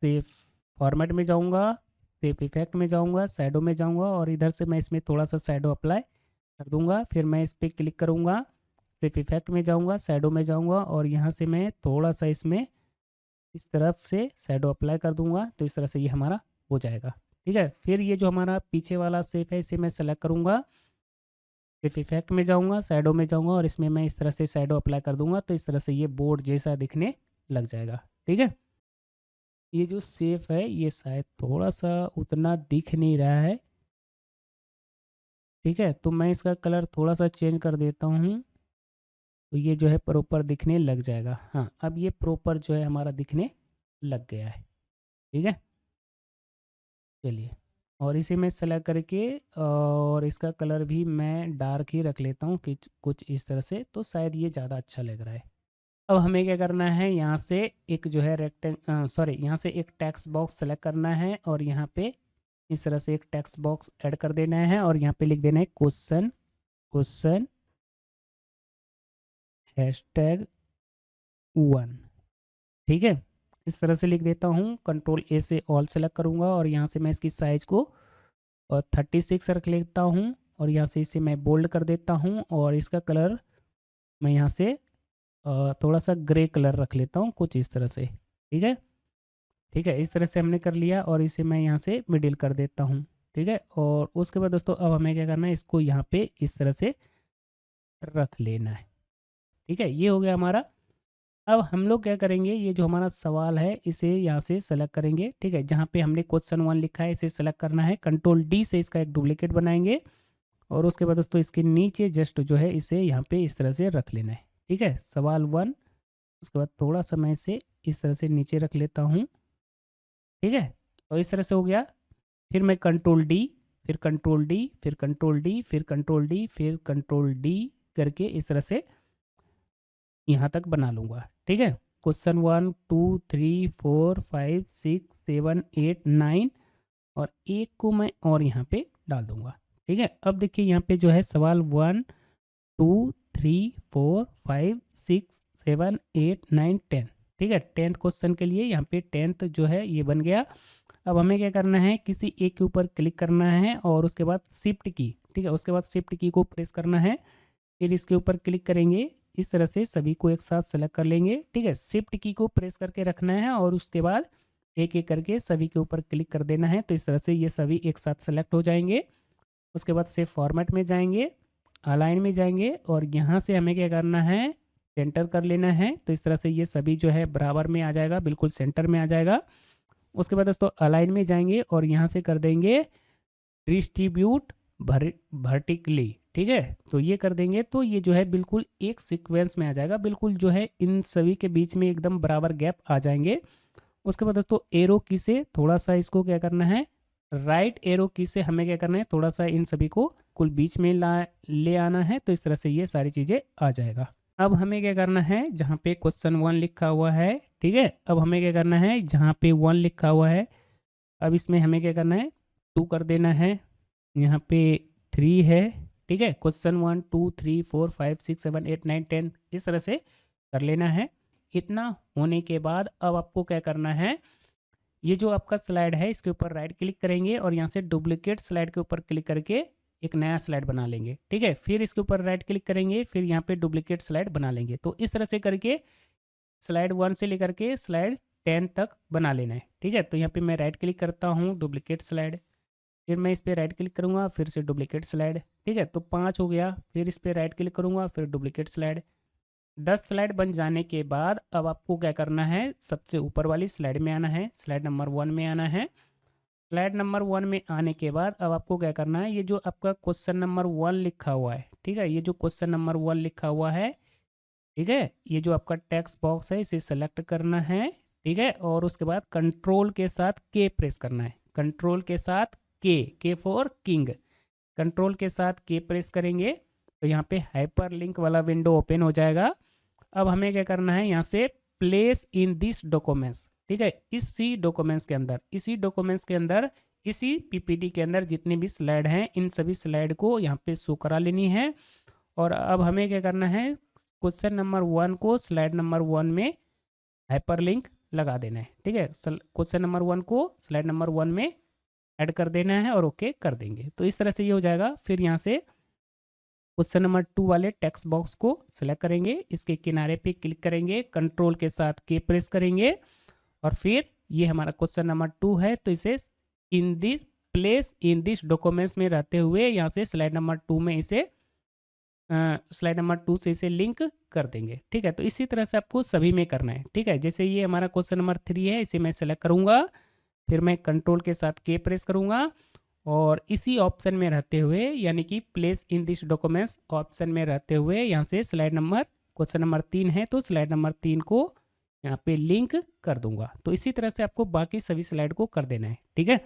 सेफ फॉर्मेट में जाऊँगा, सेफ इफेक्ट में जाऊँगा, शैडो में जाऊँगा और इधर से मैं इसमें थोड़ा सा शैडो अप्लाई कर दूँगा। फिर मैं इस पर क्लिक करूँगा, सेफ इफेक्ट में जाऊँगा, शैडो में जाऊँगा और यहाँ से मैं थोड़ा सा इसमें इस तरफ से शैडो अप्लाई कर दूँगा। तो इस तरह से ये हमारा हो जाएगा, ठीक है। फिर ये जो हमारा पीछे वाला शेप है इसे मैं सेलेक्ट करूँगा, सिर्फ इफेक्ट में जाऊँगा, शैडो में जाऊँगा और इसमें मैं इस तरह से शैडो अप्लाई कर दूँगा। तो इस तरह से ये बोर्ड जैसा दिखने लग जाएगा, ठीक है। ये जो शेप है ये शायद थोड़ा सा उतना दिख नहीं रहा है, ठीक है। तो मैं इसका कलर थोड़ा सा चेंज कर देता हूँ, तो ये जो है प्रॉपर दिखने लग जाएगा। हाँ, अब ये प्रॉपर जो है हमारा दिखने लग गया है, ठीक है। चलिए, और इसे मैं सेलेक्ट करके और इसका कलर भी मैं डार्क ही रख लेता हूँ कि कुछ इस तरह से, तो शायद ये ज़्यादा अच्छा लग रहा है। अब हमें क्या करना है, यहाँ से एक जो है यहाँ से एक टेक्स्ट बॉक्स सेलेक्ट करना है और यहाँ पे इस तरह से एक टेक्स्ट बॉक्स ऐड कर देना है और यहाँ पे लिख देना है क्वेश्चन क्वेश्चन हैशटैग 1, ठीक है। इस तरह से लिख देता हूँ, कंट्रोल ए से ऑल सेलेक्ट करूँगा और यहाँ से मैं इसकी साइज़ को और 36 रख लेता हूँ और यहाँ से इसे मैं बोल्ड कर देता हूँ और इसका कलर मैं यहाँ से थोड़ा सा ग्रे कलर रख लेता हूँ, कुछ इस तरह से, ठीक है। ठीक है, इस तरह से हमने कर लिया और इसे मैं यहाँ से मिडिल कर देता हूँ, ठीक है। और उसके बाद दोस्तों अब हमें क्या करना है, इसको यहाँ पे इस तरह से रख लेना है, ठीक है। ये हो गया हमारा। अब हम लोग क्या करेंगे, ये जो हमारा सवाल है इसे यहाँ से सेलेक्ट करेंगे, ठीक है। जहाँ पे हमने क्वेश्चन 1 लिखा है इसे सेलेक्ट करना है, कंट्रोल डी से इसका एक डुप्लीकेट बनाएंगे और उसके बाद दोस्तों इसके नीचे जस्ट जो है इसे यहाँ पे इस तरह से रख लेना है, ठीक है। सवाल 1, उसके बाद थोड़ा सा मैं इसे इस तरह से नीचे रख लेता हूँ, ठीक है। और इस तरह से हो गया। फिर मैं कंट्रोल डी, फिर कंट्रोल डी, फिर कंट्रोल डी, फिर कंट्रोल डी, फिर कंट्रोल डी करके इस तरह से यहाँ तक बना लूँगा, ठीक है। क्वेश्चन 1 2 3 4 5 6 7 8 9 और एक को मैं और यहाँ पे डाल दूँगा, ठीक है। अब देखिए यहाँ पे जो है सवाल 1 2 3 4 5 6 7 8 9 10, ठीक है। 10th क्वेश्चन के लिए यहाँ पे 10th जो है ये बन गया। अब हमें क्या करना है, किसी एक के ऊपर क्लिक करना है और उसके बाद शिफ्ट की, ठीक है, उसके बाद शिफ्ट की को प्रेस करना है। फिर इसके ऊपर क्लिक करेंगे, इस तरह से सभी को एक साथ सेलेक्ट कर लेंगे, ठीक है। शिफ्ट की को प्रेस करके रखना है और उसके बाद एक एक करके सभी के ऊपर क्लिक कर देना है। तो इस तरह से ये सभी एक साथ सेलेक्ट हो जाएंगे। उसके बाद से फॉर्मेट में जाएंगे, अलाइन में जाएंगे और यहाँ से हमें क्या करना है, सेंटर कर लेना है। तो इस तरह से ये सभी जो है बराबर में आ जाएगा, बिल्कुल सेंटर में आ जाएगा। उसके बाद दोस्तों अलाइन में जाएंगे और यहाँ से कर देंगे डिस्ट्रीब्यूट वर्टिकली, ठीक है। तो ये कर देंगे तो ये जो है बिल्कुल एक सीक्वेंस में आ जाएगा, बिल्कुल जो है इन सभी के बीच में एकदम बराबर गैप आ जाएंगे। उसके बाद दोस्तों एरो की से थोड़ा सा इसको क्या करना है, राइट एरो की से हमें क्या करना है, थोड़ा सा इन सभी को कुल बीच में ले आना है। तो इस तरह से ये सारी चीज़ें आ जाएगा। अब हमें क्या करना है, जहाँ पे क्वेश्चन 1 लिखा हुआ है, ठीक है। अब हमें क्या करना है, जहाँ पे 1 लिखा हुआ है अब इसमें हमें क्या करना है, 2 कर देना है। यहाँ पे 3 है, ठीक है। क्वेश्चन 1 2 3 4 5 6 7 8 9 10 इस तरह से कर लेना है। इतना होने के बाद अब आपको क्या करना है, ये जो आपका स्लाइड है इसके ऊपर राइट क्लिक करेंगे और यहाँ से डुप्लीकेट स्लाइड के ऊपर क्लिक करके एक नया स्लाइड बना लेंगे, ठीक है। फिर इसके ऊपर राइट क्लिक करेंगे, फिर यहाँ पे डुप्लीकेट स्लाइड बना लेंगे। तो इस तरह से करके स्लाइड 1 से लेकर के स्लाइड 10 तक बना लेना है। ठीक है, तो यहाँ पे मैं राइट क्लिक करता हूँ, डुप्लीकेट स्लाइड, फिर मैं इस पर राइट क्लिक करूँगा, फिर से डुप्लीकेट स्लाइड। ठीक है, तो 5 हो गया, फिर इस पर राइट क्लिक करूँगा, फिर डुप्लीकेट स्लाइड। 10 स्लाइड बन जाने के बाद अब आपको क्या करना है, सबसे ऊपर वाली स्लाइड में आना है, स्लाइड नंबर 1 में आना है। स्लाइड नंबर 1 में आने के बाद अब आपको क्या करना है, ये जो आपका क्वेश्चन नंबर 1 लिखा हुआ है, ठीक है, ये जो क्वेश्चन नंबर 1 लिखा हुआ है, ठीक है, ये जो आपका टेक्स्ट बॉक्स है इसे सेलेक्ट करना है। ठीक है, और उसके बाद कंट्रोल के साथ के प्रेस करना है, कंट्रोल के साथ के फॉर किंग, कंट्रोल के साथ के प्रेस करेंगे तो यहाँ पे हाइपर लिंक वाला विंडो ओपन हो जाएगा। अब हमें क्या करना है, यहाँ से प्लेस इन दिस डॉक्यूमेंट्स, ठीक है, इसी डॉक्यूमेंट्स के अंदर, इसी डॉक्यूमेंट्स के अंदर, इसी पीपीटी के अंदर जितनी भी स्लाइड हैं इन सभी स्लाइड को यहाँ पे शो करा लेनी है। और अब हमें क्या करना है, क्वेश्चन नंबर 1 को स्लाइड नंबर 1 में हाइपर लिंक लगा देना है। ठीक है, क्वेश्चन नंबर 1 को स्लाइड नंबर 1 में ऐड कर देना है और ओके कर देंगे, तो इस तरह से ये हो जाएगा। फिर यहाँ से क्वेश्चन नंबर 2 वाले टेक्स्ट बॉक्स को सिलेक्ट करेंगे, इसके किनारे पे क्लिक करेंगे, कंट्रोल के साथ के प्रेस करेंगे और फिर ये हमारा क्वेश्चन नंबर 2 है, तो इसे in this place in this documents में रहते हुए यहाँ से स्लाइड नंबर 2 में इसे स्लाइड नंबर 2 से इसे लिंक कर देंगे। ठीक है, तो इसी तरह से आपको सभी में करना है। ठीक है, जैसे ये हमारा क्वेश्चन नंबर 3 है, इसे मैं सेलेक्ट करूँगा, फिर मैं कंट्रोल के साथ के प्रेस करूँगा और इसी ऑप्शन में रहते हुए, यानी कि place in this documents option में रहते हुए यहाँ से स्लाइड नंबर, क्वेश्चन नंबर 3 है तो स्लाइड नंबर 3 को यहाँ पे लिंक कर दूंगा। तो इसी तरह से आपको बाकी सभी स्लाइड को कर देना है। ठीक है,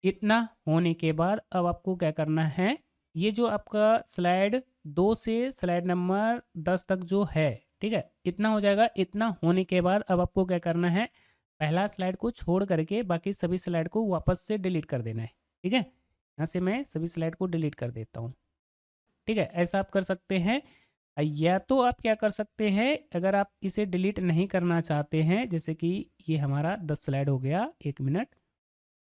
इतना होने के बाद अब आपको क्या करना है, ये जो आपका स्लाइड 2 से स्लाइड नंबर 10 तक जो है, ठीक है, इतना हो जाएगा। इतना होने के बाद अब आपको क्या करना है, पहला स्लाइड को छोड़ करके बाकी सभी स्लाइड को वापस से डिलीट कर देना है। ठीक है, यहाँ से मैं सभी स्लाइड को डिलीट कर देता हूँ। ठीक है, ऐसा आप कर सकते हैं। या तो आप क्या कर सकते हैं, अगर आप इसे डिलीट नहीं करना चाहते हैं, जैसे कि ये हमारा 10 स्लाइड हो गया, 1 minute,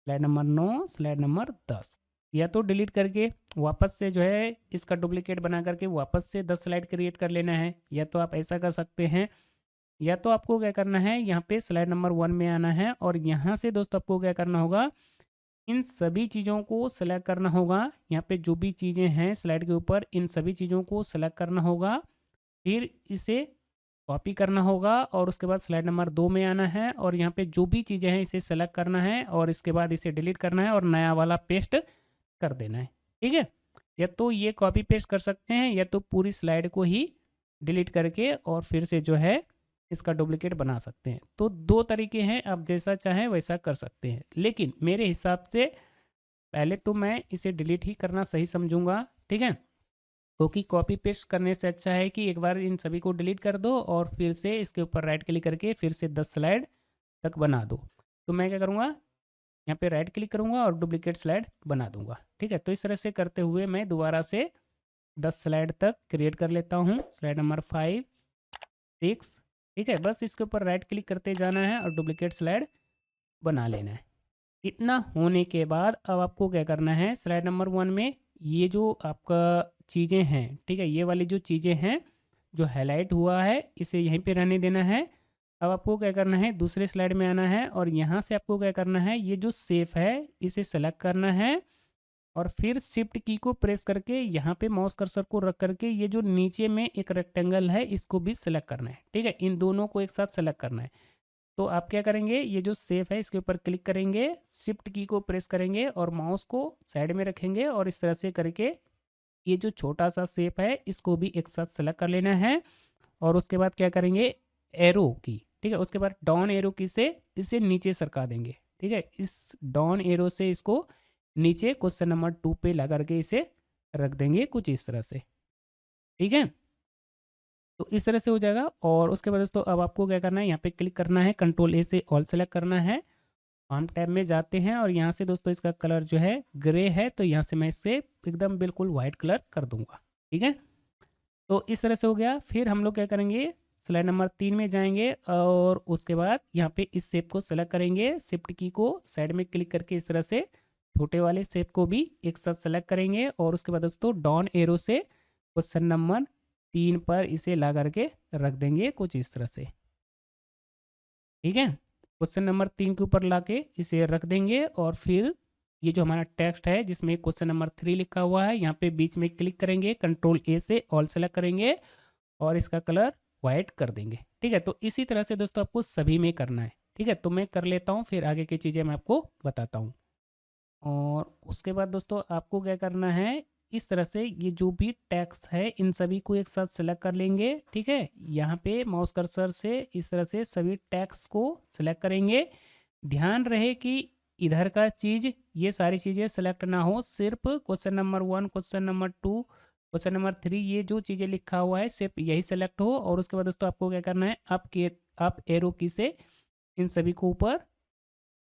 slide number 9, slide number 10, या तो डिलीट करके वापस से जो है इसका डुप्लीकेट बना करके वापस से 10 स्लाइड क्रिएट कर लेना है, या तो आप ऐसा कर सकते हैं। या तो आपको क्या करना है, यहाँ पे स्लाइड नंबर 1 में आना है और यहाँ से दोस्तों आपको क्या करना होगा, इन सभी चीज़ों को सेलेक्ट करना होगा। यहाँ पे जो भी चीज़ें हैं स्लाइड के ऊपर, इन सभी चीज़ों को सेलेक्ट करना होगा, फिर इसे कॉपी करना होगा और उसके बाद स्लाइड नंबर 2 में आना है और यहाँ पे जो भी चीज़ें हैं इसे सेलेक्ट करना है और इसके बाद इसे डिलीट करना है और नया वाला पेस्ट कर देना है। ठीक है, या तो ये कॉपी पेस्ट कर सकते हैं या तो पूरी स्लाइड को ही डिलीट करके और फिर से जो है इसका डुप्लीकेट बना सकते हैं। तो 2 तरीके हैं, आप जैसा चाहें वैसा कर सकते हैं, लेकिन मेरे हिसाब से पहले तो मैं इसे डिलीट ही करना सही समझूंगा। ठीक है, क्योंकि कॉपी पेस्ट करने से अच्छा है कि एक बार इन सभी को डिलीट कर दो और फिर से इसके ऊपर राइट क्लिक करके फिर से 10 स्लाइड तक बना दो। तो मैं क्या करूँगा, यहाँ पे राइट क्लिक करूँगा और डुप्लीकेट स्लाइड बना दूंगा। ठीक है, तो इस तरह से करते हुए मैं दोबारा से 10 स्लाइड तक क्रिएट कर लेता हूँ, स्लाइड नंबर 5, 6। ठीक है, बस इसके ऊपर राइट क्लिक करते जाना है और डुप्लीकेट स्लाइड बना लेना है। इतना होने के बाद अब आपको क्या करना है, स्लाइड नंबर 1 में ये जो आपका चीज़ें हैं, ठीक है, ये वाली जो चीज़ें हैं जो हाईलाइट हुआ है इसे यहीं पे रहने देना है। अब आपको क्या करना है, दूसरे स्लाइड में आना है और यहाँ से आपको क्या करना है, ये जो सेफ है इसे सेलेक्ट करना है और फिर शिफ्ट की को प्रेस करके यहाँ पे माउस कर्सर को रख करके ये जो नीचे में एक रेक्टेंगल है इसको भी सिलेक्ट करना है। ठीक है, इन दोनों को एक साथ सेलेक्ट करना है। तो आप क्या करेंगे, ये जो सेफ है इसके ऊपर क्लिक करेंगे, शिफ्ट की को प्रेस करेंगे और माउस को साइड में रखेंगे और इस तरह से करके ये जो छोटा सा शेप है इसको भी एक साथ सेलेक्ट कर लेना है और उसके बाद क्या करेंगे, एरो की, ठीक है, उसके बाद डाउन एरो की से इसे नीचे सरका देंगे। ठीक है, इस डाउन एरो से इसको नीचे क्वेश्चन नंबर 2 पे लगा करके इसे रख देंगे कुछ इस तरह से। ठीक है, तो इस तरह से हो जाएगा और उसके बाद दोस्तों अब आपको क्या करना है, यहाँ पे क्लिक करना है, कंट्रोल ए से ऑल सेलेक्ट करना है, फॉर्म टैब में जाते हैं और यहाँ से दोस्तों इसका कलर जो है ग्रे है तो यहाँ से मैं इसे एकदम बिल्कुल वाइट कलर कर दूंगा। ठीक है, तो इस तरह से हो गया। फिर हम लोग क्या करेंगे, स्लाइड नंबर 3 में जाएंगे और उसके बाद यहाँ पे इस शेप को सेलेक्ट करेंगे, शिफ्ट की को साइड में क्लिक करके इस तरह से छोटे वाले शेप को भी एक साथ सेलेक्ट करेंगे और उसके बाद दोस्तों डाउन एरो से क्वेश्चन नंबर 3 पर इसे ला करके रख देंगे कुछ इस तरह से। ठीक है, क्वेश्चन नंबर 3 के ऊपर लाके इसे रख देंगे और फिर ये जो हमारा टेक्स्ट है जिसमें क्वेश्चन नंबर 3 लिखा हुआ है यहाँ पे बीच में क्लिक करेंगे, कंट्रोल ए से ऑल सेलेक्ट करेंगे और इसका कलर वाइट कर देंगे। ठीक है, तो इसी तरह से दोस्तों आपको सभी में करना है। ठीक है, तो मैं कर लेता हूँ, फिर आगे की चीज़ें मैं आपको बताता हूँ। और उसके बाद दोस्तों आपको क्या करना है, इस तरह से ये जो भी टेक्स्ट है इन सभी को एक साथ सेलेक्ट कर लेंगे। ठीक है, यहाँ पे माउस कर्सर से इस तरह से सभी टेक्स्ट को सेलेक्ट करेंगे। ध्यान रहे कि इधर का चीज़ ये सारी चीज़ें सेलेक्ट ना हो, सिर्फ question number 1, question number 2, question number 3 ये जो चीज़ें लिखा हुआ है सिर्फ यही सेलेक्ट हो। और उसके बाद दोस्तों आपको क्या करना है, आप एरो की से इन सभी को ऊपर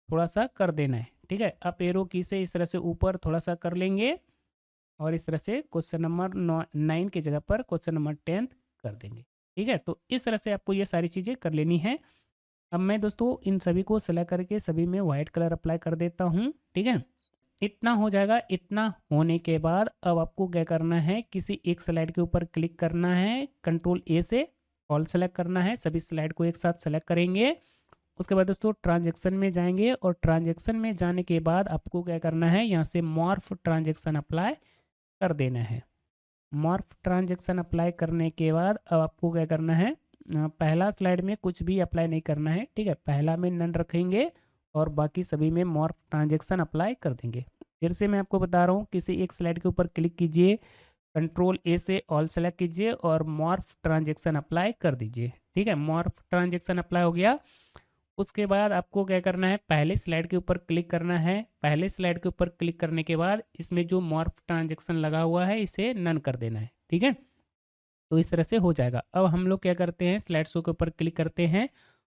थोड़ा सा कर देना है। ठीक है, आप एरो की से इस तरह से ऊपर थोड़ा सा कर लेंगे और इस तरह से क्वेश्चन नंबर 9 की जगह पर क्वेश्चन नंबर 10 कर देंगे। ठीक है, तो इस तरह से आपको ये सारी चीज़ें कर लेनी है। अब मैं दोस्तों इन सभी को सेलेक्ट करके सभी में वाइट कलर अप्लाई कर देता हूँ। ठीक है, इतना हो जाएगा। इतना होने के बाद अब आपको क्या करना है, किसी एक स्लाइड के ऊपर क्लिक करना है, कंट्रोल ए से ऑल सेलेक्ट करना है, सभी स्लाइड को एक साथ सेलेक्ट करेंगे। उसके बाद दोस्तों ट्रांजेक्शन में जाएंगे और ट्रांजेक्शन में जाने के बाद आपको क्या करना है, यहाँ से मॉर्फ ट्रांजेक्शन अप्लाई कर देना है। मॉर्फ ट्रांजेक्शन अप्लाई करने के बाद अब आपको क्या करना है, पहला स्लाइड में कुछ भी अप्लाई नहीं करना है। ठीक है, पहला में नन रखेंगे और बाकी सभी में मॉर्फ ट्रांजेक्शन अप्लाई कर देंगे। फिर से मैं आपको बता रहा हूँ, किसी एक स्लाइड के ऊपर क्लिक कीजिए, कंट्रोल ए से ऑल सेलेक्ट कीजिए और मॉर्फ ट्रांजेक्शन अप्लाई कर दीजिए। ठीक है, मॉर्फ ट्रांजेक्शन अप्लाई हो गया। उसके बाद आपको क्या करना है, पहले स्लाइड के ऊपर क्लिक करना है। पहले स्लाइड के ऊपर क्लिक करने के बाद इसमें जो मॉर्फ ट्रांजेक्शन लगा हुआ है इसे नन कर देना है। ठीक है, तो इस तरह से हो जाएगा। अब हम लोग क्या करते हैं, स्लाइड शो के ऊपर क्लिक करते हैं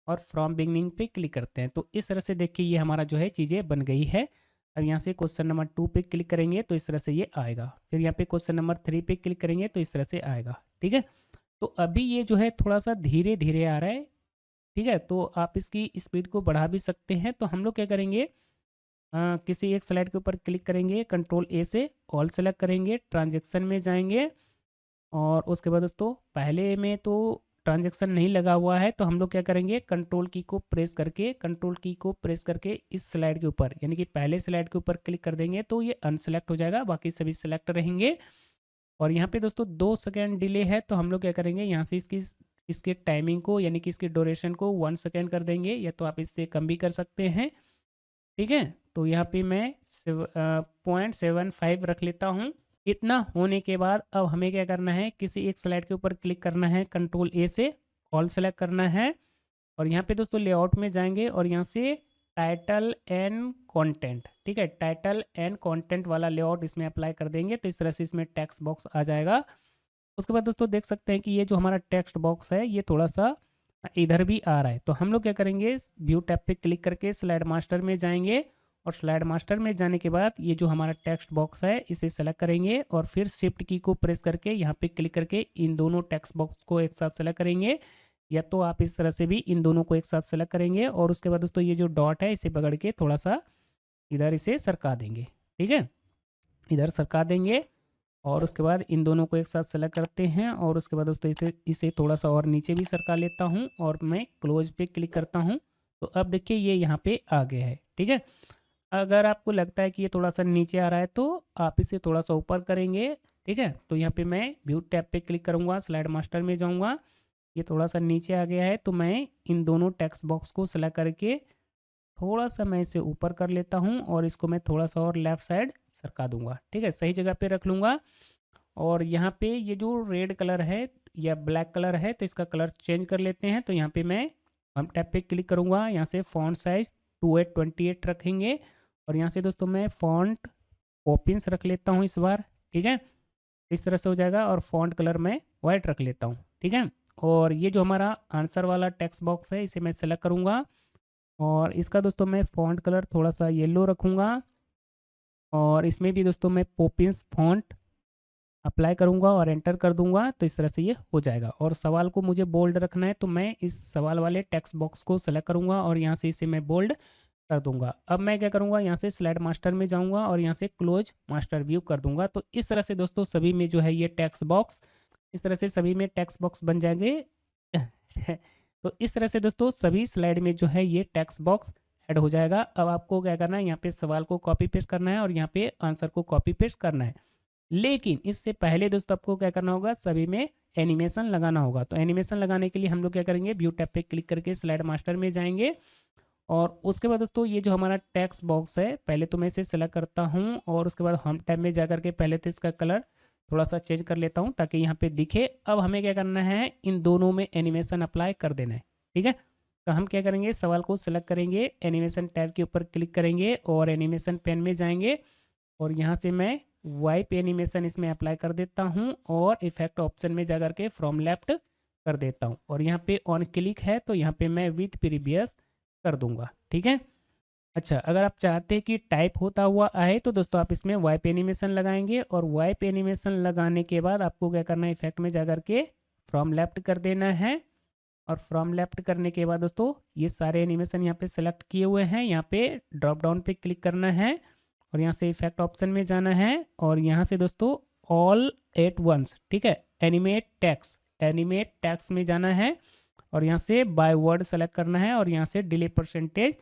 और फ्रॉम बिगनिंग पे क्लिक करते हैं। तो इस तरह से देखिए ये हमारा जो है चीज़ें बन गई है। अब यहाँ से क्वेश्चन नंबर 2 पे क्लिक करेंगे तो इस तरह से ये आएगा। फिर यहाँ पे क्वेश्चन नंबर 3 पे क्लिक करेंगे तो इस तरह से आएगा। ठीक है, तो अभी ये जो है थोड़ा सा धीरे धीरे आ रहा है। ठीक है, तो आप इसकी स्पीड को बढ़ा भी सकते हैं। तो हम लोग क्या करेंगे, किसी एक स्लाइड के ऊपर क्लिक करेंगे, कंट्रोल ए से ऑल सेलेक्ट करेंगे, ट्रांजेक्शन में जाएंगे और उसके बाद दोस्तों पहले में तो ट्रांजेक्शन नहीं लगा हुआ है तो हम लोग क्या करेंगे, कंट्रोल की को प्रेस करके इस स्लाइड के ऊपर यानी कि पहले स्लाइड के ऊपर क्लिक कर देंगे तो ये अनसेलेक्ट हो जाएगा, बाकी सभी सिलेक्ट रहेंगे। और यहाँ पे दोस्तों 2 सेकेंड डिले है तो हम लोग क्या करेंगे, यहाँ से इसके टाइमिंग को यानी कि इसकी ड्यूरेशन को 1 सेकेंड कर देंगे, या तो आप इससे कम भी कर सकते हैं। ठीक है, तो यहाँ पे मैं 0.75 रख लेता हूँ। इतना होने के बाद अब हमें क्या करना है, किसी एक स्लाइड के ऊपर क्लिक करना है, कंट्रोल ए से ऑल सेलेक्ट करना है और यहाँ पे दोस्तों लेआउट में जाएंगे और यहाँ से टाइटल एंड कंटेंट, ठीक है, टाइटल एंड कंटेंट वाला लेआउट इसमें अप्लाई कर देंगे तो इस तरह से इसमें टेक्स्ट बॉक्स आ जाएगा। उसके बाद दोस्तों देख सकते हैं कि ये जो हमारा टेक्स्ट बॉक्स है ये थोड़ा सा इधर भी आ रहा है। तो हम लोग क्या करेंगे, व्यू टैब पे क्लिक करके स्लाइड मास्टर में जाएंगे और स्लाइड मास्टर में जाने के बाद ये जो हमारा टेक्स्ट बॉक्स है इसे सेलेक्ट करेंगे और फिर शिफ्ट की को प्रेस करके यहाँ पे क्लिक करके इन दोनों टेक्स्ट बॉक्स को एक साथ सेलेक्ट करेंगे, या तो आप इस तरह से भी इन दोनों को एक साथ सेलेक्ट करेंगे और उसके बाद दोस्तों ये जो डॉट है इसे पकड़ के थोड़ा सा इधर इसे सरका देंगे। ठीक है, इधर सरका देंगे और उसके बाद इन दोनों को एक साथ सेलेक्ट करते हैं और उसके बाद दोस्तों इसे थोड़ा सा और नीचे भी सरका लेता हूँ और मैं क्लोज पे क्लिक करता हूँ। तो अब देखिए ये यहाँ पे आ गया है। ठीक है, अगर आपको लगता है कि ये थोड़ा सा नीचे आ रहा है तो आप इसे थोड़ा सा ऊपर करेंगे। ठीक है, तो यहाँ पे मैं व्यू टैब पे क्लिक करूँगा, स्लाइड मास्टर में जाऊँगा, ये थोड़ा सा नीचे आ गया है तो मैं इन दोनों टेक्स्ट बॉक्स को सेलेक्ट करके थोड़ा सा मैं इसे ऊपर कर लेता हूँ और इसको मैं थोड़ा सा और लेफ़्ट साइड सरका दूंगा। ठीक है, सही जगह पे रख लूँगा। और यहाँ पे ये जो रेड कलर है या ब्लैक कलर है तो इसका कलर चेंज कर लेते हैं। तो यहाँ पे मैं हम टैब पे क्लिक करूँगा, यहाँ से फॉन्ट साइज 2828 रखेंगे और यहाँ से दोस्तों मैं फॉन्ट ओपिन्स रख लेता हूँ इस बार। ठीक है, इस तरह से हो जाएगा और फॉन्ट कलर मैं वाइट रख लेता हूँ। ठीक है, और ये जो हमारा आंसर वाला टेक्स्ट बॉक्स है इसे मैं सेलेक्ट करूँगा और इसका दोस्तों मैं फॉन्ट कलर थोड़ा सा येलो रखूँगा और इसमें भी दोस्तों मैं पोपिन्स फॉन्ट अप्लाई करूँगा और एंटर कर दूँगा तो इस तरह से ये हो जाएगा। और सवाल को मुझे बोल्ड रखना है तो मैं इस सवाल वाले टेक्स्ट बॉक्स को सेलेक्ट करूँगा और यहाँ से इसे मैं बोल्ड कर दूँगा। अब मैं क्या करूँगा, यहाँ से स्लाइड मास्टर में जाऊँगा और यहाँ से क्लोज मास्टर व्यू कर दूँगा। तो इस तरह से दोस्तों सभी में जो है ये टेक्स्ट बॉक्स, इस तरह से सभी में टेक्स्ट बॉक्स बन जाएंगे। तो इस तरह से दोस्तों सभी स्लाइड में जो है ये टेक्स्ट बॉक्स ऐड हो जाएगा। अब आपको क्या करना है, यहाँ पे सवाल को कॉपी पेस्ट करना है और यहाँ पे आंसर को कॉपी पेस्ट करना है। लेकिन इससे पहले दोस्तों आपको क्या करना होगा, सभी में एनिमेशन लगाना होगा। तो एनिमेशन लगाने के लिए हम लोग क्या करेंगे, व्यू टैब पे क्लिक करके स्लाइड मास्टर में जाएंगे और उसके बाद दोस्तों ये जो हमारा टेक्स्ट बॉक्स है, पहले तो मैं इसे सेलेक्ट करता हूँ और उसके बाद होम टैब में जाकर के पहले तो इसका कलर थोड़ा सा चेंज कर लेता हूँ ताकि यहाँ पे दिखे। अब हमें क्या करना है, इन दोनों में एनिमेशन अप्लाई कर देना है। ठीक है, तो हम क्या करेंगे, सवाल को सेलेक्ट करेंगे, एनिमेशन टैब के ऊपर क्लिक करेंगे और एनिमेशन पेन में जाएंगे और यहाँ से मैं वाइप एनिमेशन इसमें अप्लाई कर देता हूँ और इफेक्ट ऑप्शन में जाकर के फ्रॉम लेफ्ट कर देता हूँ और यहाँ पे ऑन क्लिक है तो यहाँ पे मैं विथ प्रीवियस कर दूंगा। ठीक है, अच्छा अगर आप चाहते हैं कि टाइप होता हुआ आए तो दोस्तों आप इसमें वाइप एनिमेशन लगाएंगे और वाइप एनिमेशन लगाने के बाद आपको क्या करना है, इफेक्ट में जाकर के फ्रॉम लेफ्ट कर देना है और फ्रॉम लेफ्ट करने के बाद दोस्तों ये सारे एनिमेशन यहाँ पे सेलेक्ट किए हुए हैं, यहाँ पे ड्रॉप डाउन पे क्लिक करना है और यहाँ से इफेक्ट ऑप्शन में जाना है और यहाँ से दोस्तों ऑल एट वंस, ठीक है, एनिमेट टेक्स्ट में जाना है और यहाँ से बाय वर्ड सेलेक्ट करना है और यहाँ से डिले परसेंटेज,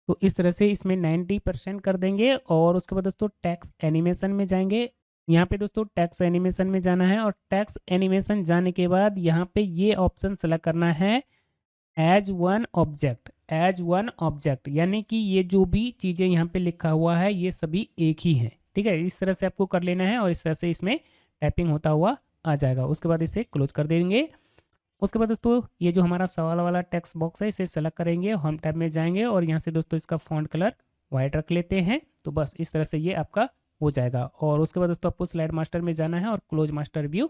तो इस तरह से इसमें 90% कर देंगे और उसके बाद दोस्तों टेक्स्ट एनिमेशन में जाएंगे। यहाँ पे दोस्तों टेक्स्ट एनिमेशन में जाना है और टेक्स्ट एनिमेशन जाने के बाद यहाँ पे ये ऑप्शन सेलेक्ट करना है एज वन ऑब्जेक्ट, यानी कि ये जो भी चीज़ें यहाँ पे लिखा हुआ है ये सभी एक ही हैं। ठीक है, इस तरह से आपको कर लेना है और इस तरह से इसमें टाइपिंग होता हुआ आ जाएगा। उसके बाद इसे क्लोज कर देंगे। उसके बाद दोस्तों ये जो हमारा सवाल वाला टेक्स्ट बॉक्स है इसे सेलेक्ट करेंगे, होम टैब में जाएंगे और यहाँ से दोस्तों इसका फॉन्ट कलर वाइट रख लेते हैं। तो बस इस तरह से ये आपका हो जाएगा और उसके बाद दोस्तों आपको स्लाइड मास्टर में जाना है और क्लोज मास्टर व्यू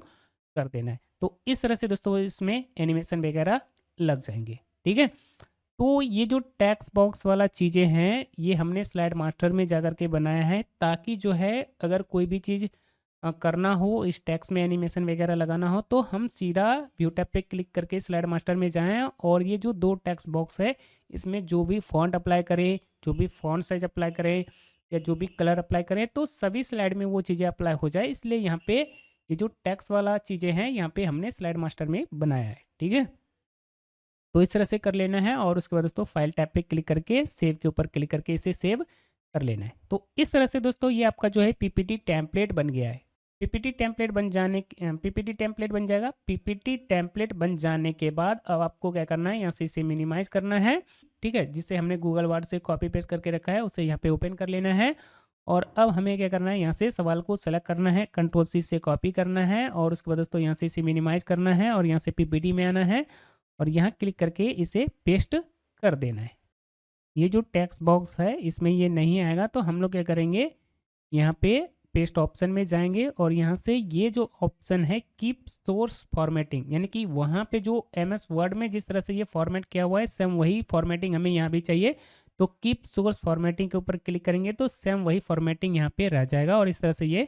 कर देना है। तो इस तरह से दोस्तों इसमें एनिमेशन वगैरह लग जाएंगे। ठीक है, तो ये जो टेक्स्ट बॉक्स वाला चीज़ें हैं ये हमने स्लाइड मास्टर में जाकर के बनाया है ताकि जो है अगर कोई भी चीज़ करना हो, इस टेक्स्ट में एनिमेशन वगैरह लगाना हो तो हम सीधा व्यू टैब पे क्लिक करके स्लाइड मास्टर में जाएं और ये जो दो टेक्स्ट बॉक्स है इसमें जो भी फॉन्ट अप्लाई करें, जो भी फॉन्ट साइज अप्लाई करें या जो भी कलर अप्लाई करें तो सभी स्लाइड में वो चीज़ें अप्लाई हो जाए। इसलिए यहाँ पे ये जो टेक्स्ट वाला चीज़ें हैं यहाँ पे हमने स्लाइड मास्टर में बनाया है। ठीक है, तो इस तरह से कर लेना है और उसके बाद दोस्तों फाइल टैब पे क्लिक करके सेव के ऊपर क्लिक करके इसे सेव कर लेना है। तो इस तरह से दोस्तों ये आपका जो है पीपीटी टेम्पलेट बन गया है। पीपीटी टेम्पलेट बन जाएगा। पीपीटी टेम्पलेट बन जाने के बाद अब आपको क्या करना है, यहाँ से इसे मिनिमाइज करना है। ठीक है, जिसे हमने गूगल वर्ड से कॉपी पेस्ट करके रखा है उसे यहाँ पे ओपन कर लेना है और अब हमें क्या करना है, यहाँ से सवाल को सेलेक्ट करना है, कंट्रोल सी से कॉपी करना है और उसके बाद दोस्तों यहाँ से इसे मिनिमाइज करना है और यहाँ से पीपीटी में आना है और यहाँ क्लिक करके इसे पेस्ट कर देना है। ये जो टेक्स्ट बॉक्स है इसमें ये नहीं आएगा तो हम लोग क्या करेंगे, यहाँ पे पेस्ट ऑप्शन में जाएंगे और यहाँ से ये जो ऑप्शन है कीप सोर्स फॉर्मेटिंग, यानी कि वहाँ पे जो MS वर्ड में जिस तरह से ये फॉर्मेट किया हुआ है सेम वही फॉर्मेटिंग हमें यहाँ भी चाहिए। तो कीप सोर्स फॉर्मेटिंग के ऊपर क्लिक करेंगे तो सेम वही फॉर्मेटिंग यहाँ पे रह जाएगा और इस तरह से ये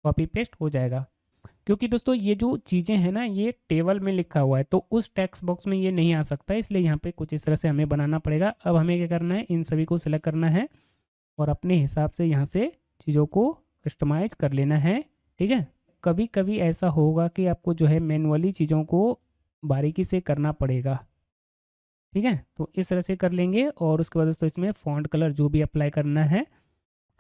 कॉपी पेस्ट हो जाएगा। क्योंकि दोस्तों ये जो चीज़ें हैं ना ये टेबल में लिखा हुआ है तो उस टेक्स्ट बॉक्स में ये नहीं आ सकता, इसलिए यहाँ पे कुछ इस तरह से हमें बनाना पड़ेगा। अब हमें क्या करना है, इन सभी को सिलेक्ट करना है और अपने हिसाब से यहाँ से चीज़ों को कस्टमाइज कर लेना है। ठीक है, कभी कभी ऐसा होगा कि आपको जो है मैनुअली चीज़ों को बारीकी से करना पड़ेगा। ठीक है, तो इस तरह से कर लेंगे और उसके बाद दोस्तों इसमें फ़ॉन्ट कलर जो भी अप्लाई करना है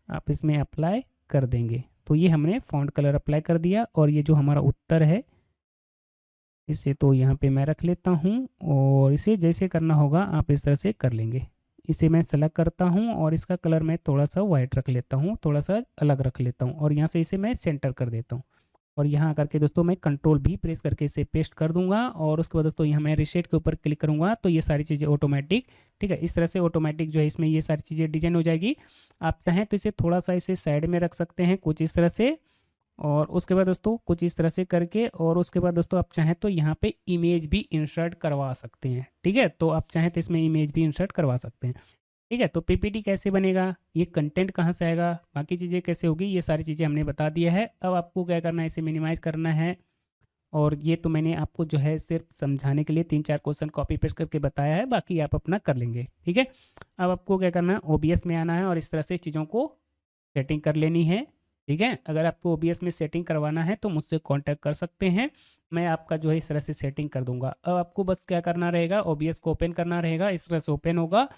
आप इसमें अप्लाई कर देंगे। तो ये हमने फ़ॉन्ट कलर अप्लाई कर दिया और ये जो हमारा उत्तर है इसे तो यहाँ पे मैं रख लेता हूँ और इसे जैसे करना होगा आप इस तरह से कर लेंगे। इसे मैं सेलेक्ट करता हूँ और इसका कलर मैं थोड़ा सा वाइट रख लेता हूँ, थोड़ा सा अलग रख लेता हूँ और यहाँ से इसे मैं सेंटर कर देता हूँ और यहाँ आकर के दोस्तों मैं कंट्रोल भी प्रेस करके इसे पेस्ट कर दूंगा और उसके बाद दोस्तों यहाँ मैं रीसेट के ऊपर क्लिक करूँगा तो ये सारी चीज़ें ऑटोमेटिक, ठीक है, इस तरह से ऑटोमेटिक जो है इसमें ये सारी चीज़ें डिजाइन हो जाएगी। आप चाहें तो इसे थोड़ा सा इसे साइड में रख सकते हैं कुछ इस तरह से और उसके बाद दोस्तों कुछ इस तरह से करके और उसके बाद दोस्तों आप चाहें तो यहाँ पे इमेज भी इंसर्ट करवा सकते हैं। ठीक है, तो आप चाहें तो इसमें इमेज भी इंसर्ट करवा सकते हैं। ठीक है, तो पीपीटी कैसे बनेगा, ये कंटेंट कहाँ से आएगा, बाकी चीज़ें कैसे होगी, ये सारी चीज़ें हमने बता दिया है। अब आपको क्या करना है, इसे मिनिमाइज़ करना है और ये तो मैंने आपको जो है सिर्फ समझाने के लिए 3-4 क्वेश्चन कॉपी पेस्ट करके बताया है, बाकी आप अपना कर लेंगे। ठीक है, अब आपको क्या करना है, OBS में आना है और इस तरह से चीज़ों को सेटिंग कर लेनी है। ठीक है, अगर आपको OBS में सेटिंग करवाना है तो मुझसे कांटेक्ट कर सकते हैं। मैं आपका जो है इस तरह से सेटिंग कर दूंगा। अब आपको बस क्या करना रहेगा, ओबीएस को ओपन करना रहेगा, इस तरह से ओपन होगा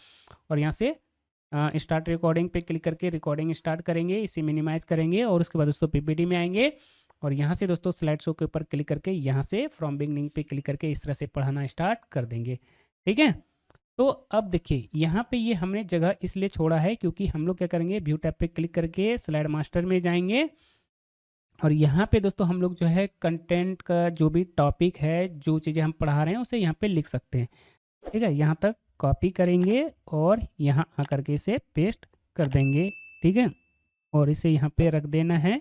और यहाँ से स्टार्ट रिकॉर्डिंग पे क्लिक करके रिकॉर्डिंग स्टार्ट करेंगे, इसे मिनिमाइज करेंगे और उसके बाद दोस्तों पीपीटी में आएंगे और यहाँ से दोस्तों स्लाइड शो के ऊपर क्लिक करके यहाँ से फ्रॉम बिगनिंग पे क्लिक करके इस तरह से पढ़ाना स्टार्ट कर देंगे। ठीक है, तो अब देखिए यहाँ पे ये हमने जगह इसलिए छोड़ा है क्योंकि हम लोग क्या करेंगे, व्यू टैब पे क्लिक करके स्लाइड मास्टर में जाएंगे और यहाँ पे दोस्तों हम लोग जो है कंटेंट का जो भी टॉपिक है, जो चीज़ें हम पढ़ा रहे हैं उसे यहाँ पे लिख सकते हैं। ठीक है, यहाँ तक कॉपी करेंगे और यहाँ आकर के इसे पेस्ट कर देंगे। ठीक है, और इसे यहाँ पे रख देना है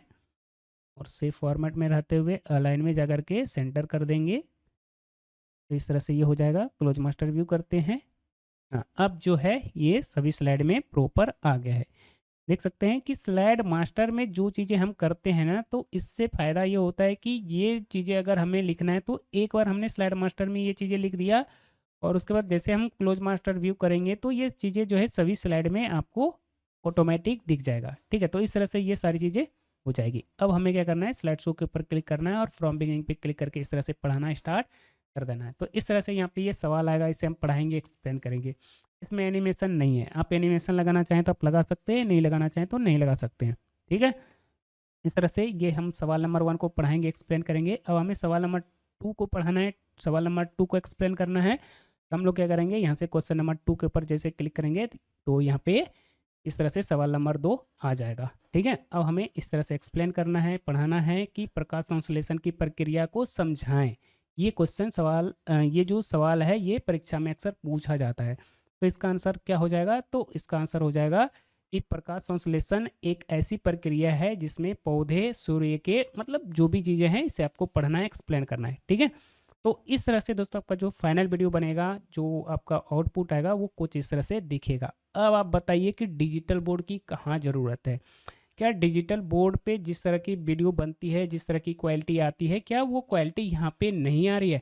और सेव फॉर्मेट में रहते हुए अलाइन में जाकर के सेंटर कर देंगे। तो इस तरह से ये हो जाएगा। क्लोज मास्टर व्यू करते हैं। हाँ, अब जो है ये सभी स्लाइड में प्रॉपर आ गया है। देख सकते हैं कि स्लाइड मास्टर में जो चीज़ें हम करते हैं ना, तो इससे फ़ायदा ये होता है कि ये चीज़ें अगर हमें लिखना है तो एक बार हमने स्लाइड मास्टर में ये चीज़ें लिख दिया और उसके बाद जैसे हम क्लोज मास्टर व्यू करेंगे तो ये चीज़ें जो है सभी स्लाइड में आपको ऑटोमेटिक दिख जाएगा। ठीक है, तो इस तरह से ये सारी चीज़ें हो जाएगी। अब हमें क्या करना है, स्लाइड शो के ऊपर क्लिक करना है और फ्रॉम बिगिनिंग पे क्लिक करके इस तरह से पढ़ाना स्टार्ट कर देना है। तो इस तरह से यहाँ पे ये सवाल आएगा, इसे हम पढ़ाएंगे, एक्सप्लेन करेंगे। इसमें एनिमेशन नहीं है, आप एनिमेशन लगाना चाहें तो आप लगा सकते हैं, नहीं लगाना चाहें तो नहीं लगा सकते हैं। ठीक है, इस तरह से ये हम सवाल नंबर 1 को पढ़ाएंगे, एक्सप्लेन करेंगे। अब हमें सवाल नंबर 2 को पढ़ाना है, सवाल नंबर 2 को एक्सप्लेन करना है। तो हम लोग क्या करेंगे, यहाँ से क्वेश्चन नंबर 2 के ऊपर जैसे क्लिक करेंगे तो यहाँ पे इस तरह से सवाल नंबर 2 आ जाएगा। ठीक है, अब हमें इस तरह से एक्सप्लेन करना है, पढ़ाना है कि प्रकाश संश्लेषण की प्रक्रिया को समझाएं। ये क्वेश्चन सवाल ये जो सवाल है ये परीक्षा में अक्सर पूछा जाता है। तो इसका आंसर क्या हो जाएगा, तो इसका आंसर हो जाएगा कि प्रकाश संश्लेषण एक ऐसी प्रक्रिया है जिसमें पौधे, सूर्य के मतलब जो भी चीज़ें हैं इसे आपको पढ़ना है, एक्सप्लेन करना है। ठीक है, तो इस तरह से दोस्तों आपका जो फाइनल वीडियो बनेगा, जो आपका आउटपुट आएगा वो कुछ इस तरह से दिखेगा। अब आप बताइए कि डिजिटल बोर्ड की कहाँ ज़रूरत है। क्या डिजिटल बोर्ड पे जिस तरह की वीडियो बनती है, जिस तरह की क्वालिटी आती है, क्या वो क्वालिटी यहाँ पे नहीं आ रही है?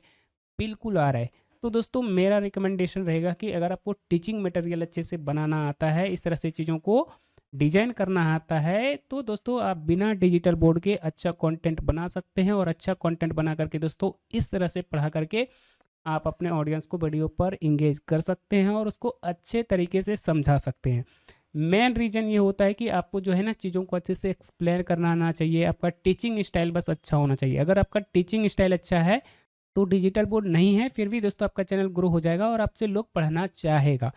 बिल्कुल आ रहा है। तो दोस्तों मेरा रिकमेंडेशन रहेगा कि अगर आपको टीचिंग मटेरियल अच्छे से बनाना आता है, इस तरह से चीज़ों को डिजाइन करना आता है, तो दोस्तों आप बिना डिजिटल बोर्ड के अच्छा कंटेंट बना सकते हैं और अच्छा कंटेंट बना करके दोस्तों इस तरह से पढ़ा करके आप अपने ऑडियंस को वीडियो पर इंगेज कर सकते हैं और उसको अच्छे तरीके से समझा सकते हैं। मेन रीज़न ये होता है कि आपको जो है ना चीज़ों को अच्छे से एक्सप्लेन करना आना चाहिए, आपका टीचिंग स्टाइल बस अच्छा होना चाहिए। अगर आपका टीचिंग स्टाइल अच्छा है तो डिजिटल बोर्ड नहीं है फिर भी दोस्तों आपका चैनल ग्रो हो जाएगा और आपसे लोग पढ़ना चाहेगा।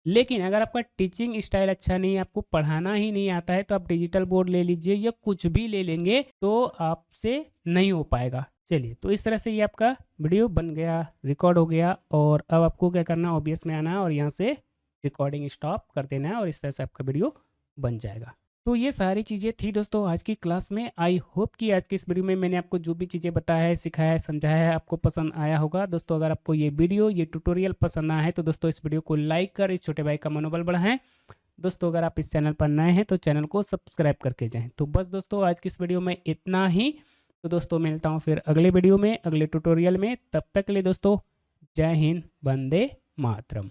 लेकिन अगर आपका टीचिंग स्टाइल अच्छा नहीं है, आपको पढ़ाना ही नहीं आता है, तो आप डिजिटल बोर्ड ले लीजिए या कुछ भी ले लेंगे तो आपसे नहीं हो पाएगा। चलिए, तो इस तरह से ये आपका वीडियो बन गया, रिकॉर्ड हो गया और अब आपको क्या करना है, ओबीएस में आना है और यहाँ से रिकॉर्डिंग स्टॉप कर देना है और इस तरह से आपका वीडियो बन जाएगा। तो ये सारी चीज़ें थी दोस्तों आज की क्लास में। आई होप कि आज की इस वीडियो में मैंने आपको जो भी चीज़ें बताया है, सिखाया है, समझाया है, आपको पसंद आया होगा। दोस्तों अगर आपको ये वीडियो, ये ट्यूटोरियल पसंद आया है तो दोस्तों इस वीडियो को लाइक कर इस छोटे भाई का मनोबल बढ़ाएं। दोस्तों अगर आप इस चैनल पर नए हैं तो चैनल को सब्सक्राइब करके जाएँ। तो बस दोस्तों आज की इस वीडियो में इतना ही। तो दोस्तों मिलता हूँ फिर अगले वीडियो में, अगले ट्यूटोरियल में। तब तक के लिए दोस्तों जय हिंद, वंदे मातरम।